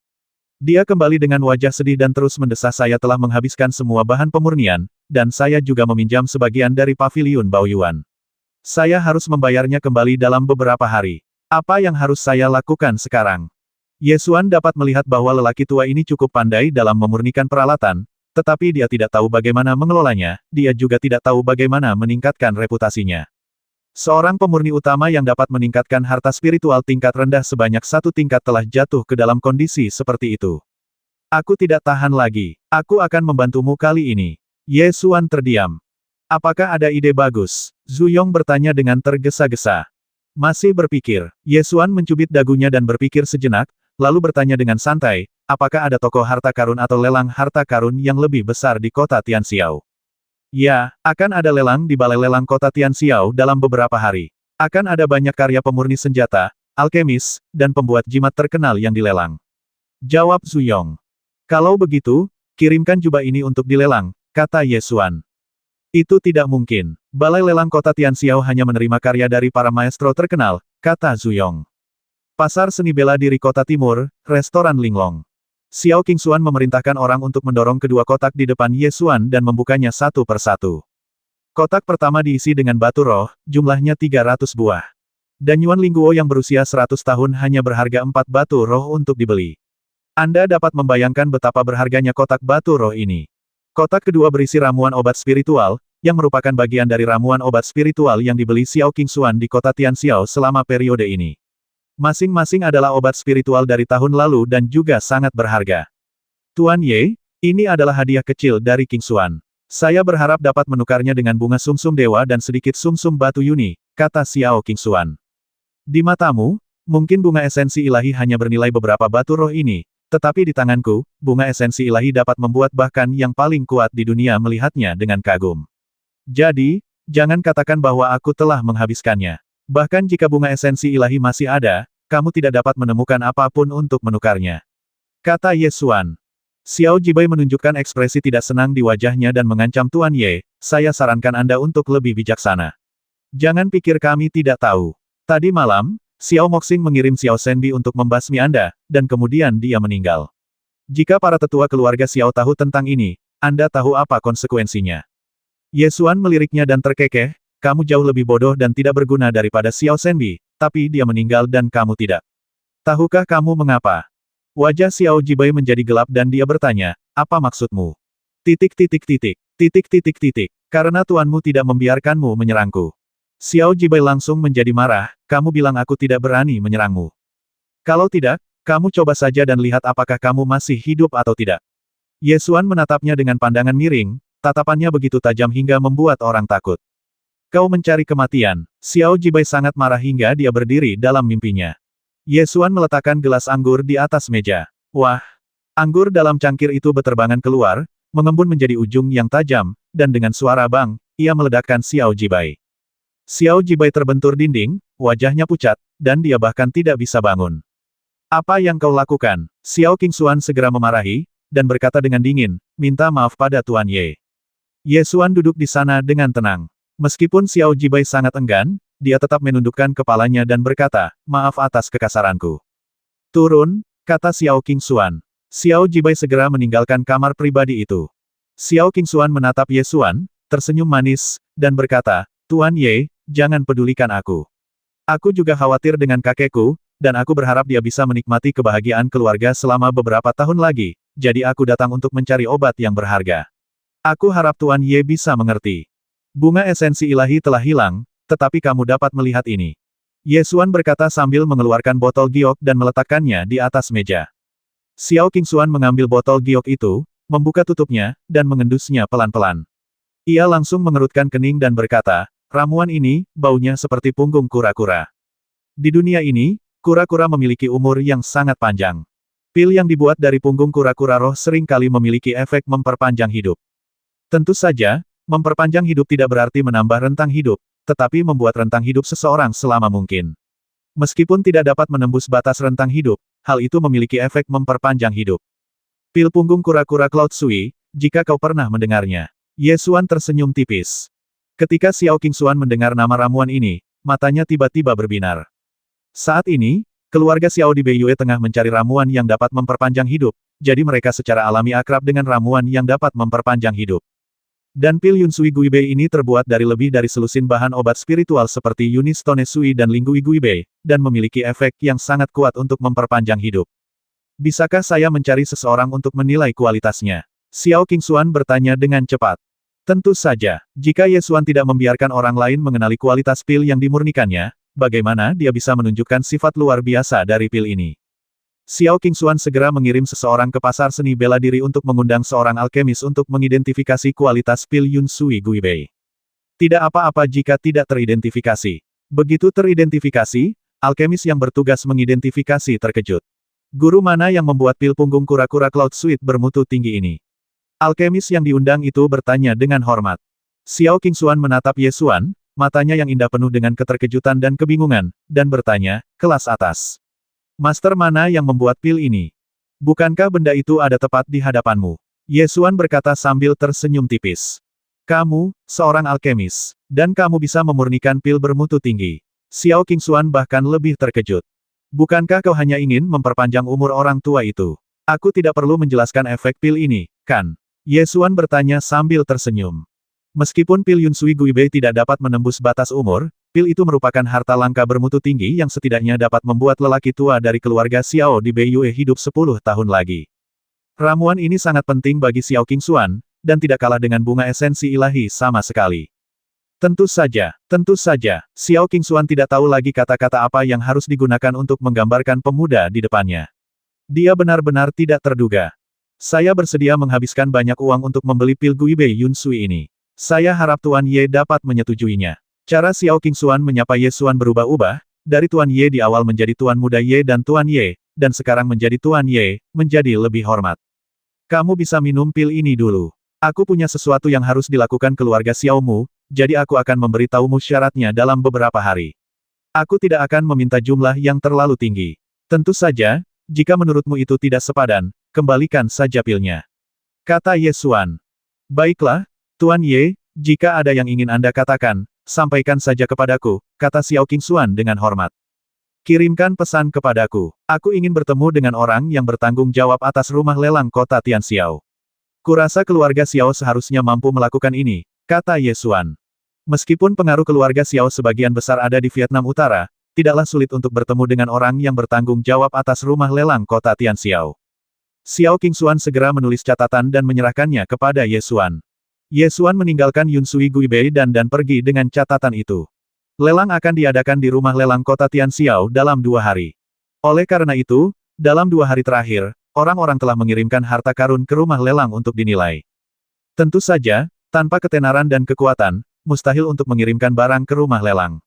[SPEAKER 1] Dia kembali dengan wajah sedih dan terus mendesah, saya telah menghabiskan semua bahan pemurnian, dan saya juga meminjam sebagian dari paviliun Baoyuan. Saya harus membayarnya kembali dalam beberapa hari. Apa yang harus saya lakukan sekarang? Ye Xuan dapat melihat bahwa lelaki tua ini cukup pandai dalam memurnikan peralatan, tetapi dia tidak tahu bagaimana mengelolanya, dia juga tidak tahu bagaimana meningkatkan reputasinya. Seorang pemurni utama yang dapat meningkatkan harta spiritual tingkat rendah sebanyak 1 tingkat telah jatuh ke dalam kondisi seperti itu. Aku tidak tahan lagi. Aku akan membantumu kali ini. Ye Xuan terdiam. Apakah ada ide bagus? Zuyong bertanya dengan tergesa-gesa. Masih berpikir, Ye Xuan mencubit dagunya dan berpikir sejenak, lalu bertanya dengan santai, apakah ada toko harta karun atau lelang harta karun yang lebih besar di kota Tianxiao? Ya, akan ada lelang di balai lelang kota Tianxiao dalam beberapa hari. Akan ada banyak karya pemurni senjata, alkemis, dan pembuat jimat terkenal yang dilelang. Jawab Zuyong. Kalau begitu, kirimkan jubah ini untuk dilelang, kata Ye Xuan. Itu tidak mungkin. Balai lelang kota Tianxiao hanya menerima karya dari para maestro terkenal, kata Zuyong. Pasar seni bela diri kota timur, restoran Linglong. Xiao Qingxuan memerintahkan orang untuk mendorong kedua kotak di depan Ye Xuan dan membukanya satu persatu. Kotak pertama diisi dengan batu roh, jumlahnya 300 buah. Dan Yuan Lingguo yang berusia 100 tahun hanya berharga 4 batu roh untuk dibeli. Anda dapat membayangkan betapa berharganya kotak batu roh ini. Kotak kedua berisi ramuan obat spiritual, yang merupakan bagian dari ramuan obat spiritual yang dibeli Xiao Qingxuan di kota Tianxiao selama periode ini. Masing-masing adalah obat spiritual dari tahun lalu dan juga sangat berharga. Tuan Ye, ini adalah hadiah kecil dari Qingxuan. Saya berharap dapat menukarnya dengan bunga sumsum dewa dan sedikit sumsum batu yuni, kata Xiao Qingxuan. Di matamu, mungkin bunga esensi ilahi hanya bernilai beberapa batu roh ini, tetapi di tanganku, bunga esensi ilahi dapat membuat bahkan yang paling kuat di dunia melihatnya dengan kagum. Jadi, jangan katakan bahwa aku telah menghabiskannya. Bahkan jika bunga esensi ilahi masih ada, kamu tidak dapat menemukan apapun untuk menukarnya. Kata Ye Xuan. Xiao Jibai menunjukkan ekspresi tidak senang di wajahnya dan mengancam Tuan Ye, saya sarankan Anda untuk lebih bijaksana. Jangan pikir kami tidak tahu. Tadi malam, Xiao Moxing mengirim Xiao Shenbi untuk membasmi Anda, dan kemudian dia meninggal. Jika para tetua keluarga Xiao tahu tentang ini, Anda tahu apa konsekuensinya. Ye Xuan meliriknya dan terkekeh, kamu jauh lebih bodoh dan tidak berguna daripada Xiao Shenbi, tapi dia meninggal dan kamu tidak. Tahukah kamu mengapa? Wajah Xiao Jibai menjadi gelap dan dia bertanya, apa maksudmu? Karena tuanmu tidak membiarkanmu menyerangku. Xiao Jibai langsung menjadi marah, kamu bilang aku tidak berani menyerangmu. Kalau tidak, kamu coba saja dan lihat apakah kamu masih hidup atau tidak. Ye Xuan menatapnya dengan pandangan miring, tatapannya begitu tajam hingga membuat orang takut. Kau mencari kematian. Xiao Jibai sangat marah hingga dia berdiri dalam mimpinya. Ye Xuan meletakkan gelas anggur di atas meja. Wah! Anggur dalam cangkir itu beterbangan keluar, mengembun menjadi ujung yang tajam, dan dengan suara bang, ia meledakkan Xiao Jibai. Xiao Jibai terbentur dinding, wajahnya pucat, dan dia bahkan tidak bisa bangun. Apa yang kau lakukan? Xiao Qingxuan segera memarahi, dan berkata dengan dingin, minta maaf pada Tuan Ye. Ye Xuan duduk di sana dengan tenang. Meskipun Xiao Jibai sangat enggan, dia tetap menundukkan kepalanya dan berkata, maaf atas kekasaranku. Turun, kata Xiao Qingxuan. Xiao Jibai segera meninggalkan kamar pribadi itu. Xiao Qingxuan menatap Ye Xuan, tersenyum manis, dan berkata, Tuan Ye, jangan pedulikan aku. Aku juga khawatir dengan kakekku, dan aku berharap dia bisa menikmati kebahagiaan keluarga selama beberapa tahun lagi, jadi aku datang untuk mencari obat yang berharga. Aku harap Tuan Ye bisa mengerti. Bunga esensi ilahi telah hilang, tetapi kamu dapat melihat ini. Ye Xuan berkata sambil mengeluarkan botol giok dan meletakkannya di atas meja. Xiao Qingxuan mengambil botol giok itu, membuka tutupnya, dan mengendusnya pelan-pelan. Ia langsung mengerutkan kening dan berkata, ramuan ini, baunya seperti punggung kura-kura. Di dunia ini, kura-kura memiliki umur yang sangat panjang. Pil yang dibuat dari punggung kura-kura roh sering kali memiliki efek memperpanjang hidup. Tentu saja, memperpanjang hidup tidak berarti menambah rentang hidup, tetapi membuat rentang hidup seseorang selama mungkin. Meskipun tidak dapat menembus batas rentang hidup, hal itu memiliki efek memperpanjang hidup. Pil punggung kura-kura Cloud Sui, jika kau pernah mendengarnya. Ye Xuan tersenyum tipis. Ketika Xiao Qingxuan mendengar nama ramuan ini, matanya tiba-tiba berbinar. Saat ini, keluarga Xiao di Beiyue tengah mencari ramuan yang dapat memperpanjang hidup, jadi mereka secara alami akrab dengan ramuan yang dapat memperpanjang hidup. Dan pil Yun Sui Guibei ini terbuat dari lebih dari selusin bahan obat spiritual seperti Yunis Stone Sui dan Lingui Guibei, dan memiliki efek yang sangat kuat untuk memperpanjang hidup. Bisakah saya mencari seseorang untuk menilai kualitasnya? Xiao Qingxuan bertanya dengan cepat. Tentu saja, jika Ye Xuan tidak membiarkan orang lain mengenali kualitas pil yang dimurnikannya, bagaimana dia bisa menunjukkan sifat luar biasa dari pil ini? Xiao Qingxuan segera mengirim seseorang ke pasar seni bela diri untuk mengundang seorang alkemis untuk mengidentifikasi kualitas pil Yun Sui Guibei. Tidak apa-apa jika tidak teridentifikasi. Begitu teridentifikasi, alkemis yang bertugas mengidentifikasi terkejut. Guru mana yang membuat pil punggung kura-kura Cloud Suite bermutu tinggi ini? Alkemis yang diundang itu bertanya dengan hormat. Xiao Qingxuan menatap Ye Xuan, matanya yang indah penuh dengan keterkejutan dan kebingungan, dan bertanya, kelas atas. Master mana yang membuat pil ini? Bukankah benda itu ada tepat di hadapanmu? Ye Xuan berkata sambil tersenyum tipis. Kamu, seorang alkemis, dan kamu bisa memurnikan pil bermutu tinggi. Xiao Qingxuan bahkan lebih terkejut. Bukankah kau hanya ingin memperpanjang umur orang tua itu? Aku tidak perlu menjelaskan efek pil ini, kan? Ye Xuan bertanya sambil tersenyum. Meskipun pil Yun Sui Guibei tidak dapat menembus batas umur, pil itu merupakan harta langka bermutu tinggi yang setidaknya dapat membuat lelaki tua dari keluarga Xiao di Beiyue hidup 10 tahun lagi. Ramuan ini sangat penting bagi Xiao Qingxuan, dan tidak kalah dengan bunga esensi ilahi sama sekali. Tentu saja, Xiao Qingxuan tidak tahu lagi kata-kata apa yang harus digunakan untuk menggambarkan pemuda di depannya. Dia benar-benar tidak terduga. Saya bersedia menghabiskan banyak uang untuk membeli pil Guibei Yun Sui ini. Saya harap Tuan Ye dapat menyetujuinya. Cara Xiao Qingxuan menyapa Ye Xuan berubah-ubah, dari Tuan Ye di awal menjadi Tuan Muda Ye dan Tuan Ye, dan sekarang menjadi Tuan Ye, menjadi lebih hormat. Kamu bisa minum pil ini dulu. Aku punya sesuatu yang harus dilakukan keluarga Xiaomu, jadi aku akan memberitahumu syaratnya dalam beberapa hari. Aku tidak akan meminta jumlah yang terlalu tinggi. Tentu saja, jika menurutmu itu tidak sepadan, kembalikan saja pilnya. Kata Ye Xuan. Baiklah, Tuan Ye, jika ada yang ingin Anda katakan, sampaikan saja kepadaku, kata Xiao Qingxuan dengan hormat. Kirimkan pesan kepadaku. Aku ingin bertemu dengan orang yang bertanggung jawab atas rumah lelang kota Tianxiao. Kurasa keluarga Xiao seharusnya mampu melakukan ini, kata Ye Xuan. Meskipun pengaruh keluarga Xiao sebagian besar ada di Vietnam Utara, tidaklah sulit untuk bertemu dengan orang yang bertanggung jawab atas rumah lelang kota Tianxiao. Xiao Qingxuan segera menulis catatan dan menyerahkannya kepada Ye Xuan. Ye Xuan meninggalkan Yun Sui Guibei dan pergi dengan catatan itu. Lelang akan diadakan di rumah lelang kota Tianxiao dalam 2 hari. Oleh karena itu, dalam 2 hari terakhir, orang-orang telah mengirimkan harta karun ke rumah lelang untuk dinilai. Tentu saja, tanpa ketenaran dan kekuatan, mustahil untuk mengirimkan barang ke rumah lelang.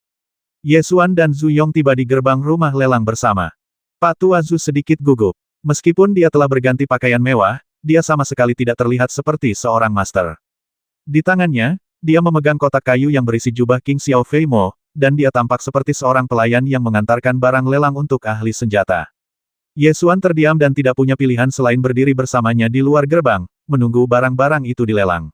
[SPEAKER 1] Ye Xuan dan Zhu Yong tiba di gerbang rumah lelang bersama. Pak Tua Zhu sedikit gugup. Meskipun dia telah berganti pakaian mewah, dia sama sekali tidak terlihat seperti seorang master. Di tangannya, dia memegang kotak kayu yang berisi jubah King Xiao Fei Mo, dan dia tampak seperti seorang pelayan yang mengantarkan barang lelang untuk ahli senjata. Ye Xuan terdiam dan tidak punya pilihan selain berdiri bersamanya di luar gerbang, menunggu barang-barang itu dilelang.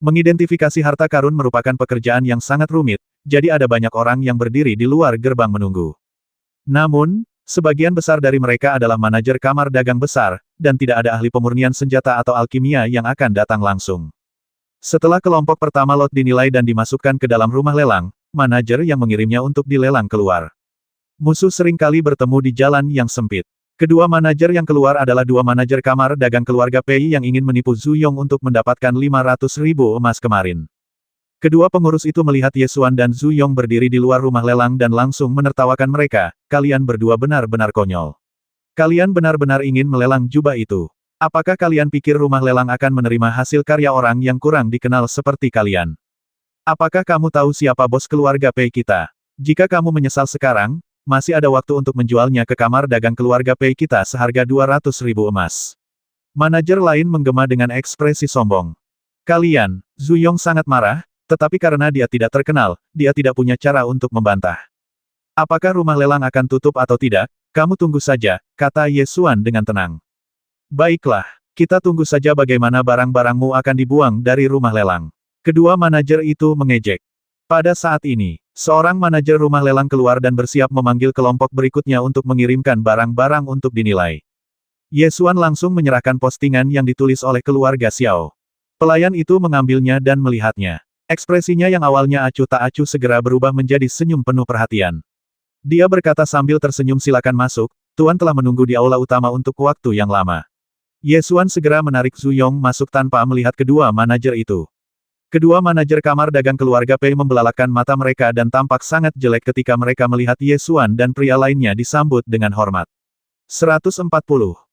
[SPEAKER 1] Mengidentifikasi harta karun merupakan pekerjaan yang sangat rumit, jadi ada banyak orang yang berdiri di luar gerbang menunggu. Namun, sebagian besar dari mereka adalah manajer kamar dagang besar, dan tidak ada ahli pemurnian senjata atau alkimia yang akan datang langsung. Setelah kelompok pertama lot dinilai dan dimasukkan ke dalam rumah lelang, manajer yang mengirimnya untuk dilelang keluar. Musuh seringkali bertemu di jalan yang sempit. Kedua manajer yang keluar adalah 2 manajer kamar dagang keluarga Pei yang ingin menipu Zhu Yong untuk mendapatkan 500.000 emas kemarin. Kedua pengurus itu melihat Ye Xuan dan Zhu Yong berdiri di luar rumah lelang dan langsung menertawakan mereka, kalian berdua benar-benar konyol. Kalian benar-benar ingin melelang jubah itu. Apakah kalian pikir rumah lelang akan menerima hasil karya orang yang kurang dikenal seperti kalian? Apakah kamu tahu siapa bos keluarga Pei kita? Jika kamu menyesal sekarang, masih ada waktu untuk menjualnya ke kamar dagang keluarga Pei kita seharga 200.000 emas. Manajer lain menggema dengan ekspresi sombong. Kalian, Zhu Yong sangat marah, tetapi karena dia tidak terkenal, dia tidak punya cara untuk membantah. Apakah rumah lelang akan tutup atau tidak? Kamu tunggu saja, kata Ye Xuan dengan tenang. Baiklah, kita tunggu saja bagaimana barang-barangmu akan dibuang dari rumah lelang. Kedua manajer itu mengejek. Pada saat ini, seorang manajer rumah lelang keluar dan bersiap memanggil kelompok berikutnya untuk mengirimkan barang-barang untuk dinilai. Ye Xuan langsung menyerahkan postingan yang ditulis oleh keluarga Xiao. Pelayan itu mengambilnya dan melihatnya. Ekspresinya yang awalnya acuh tak acuh segera berubah menjadi senyum penuh perhatian. Dia berkata sambil tersenyum, silakan masuk, Tuan telah menunggu di aula utama untuk waktu yang lama. Ye Xuan segera menarik Zhu Yong masuk tanpa melihat kedua manajer itu. Kedua manajer kamar dagang keluarga Pei membelalakan mata mereka dan tampak sangat jelek ketika mereka melihat Ye Xuan dan pria lainnya disambut dengan hormat. 140.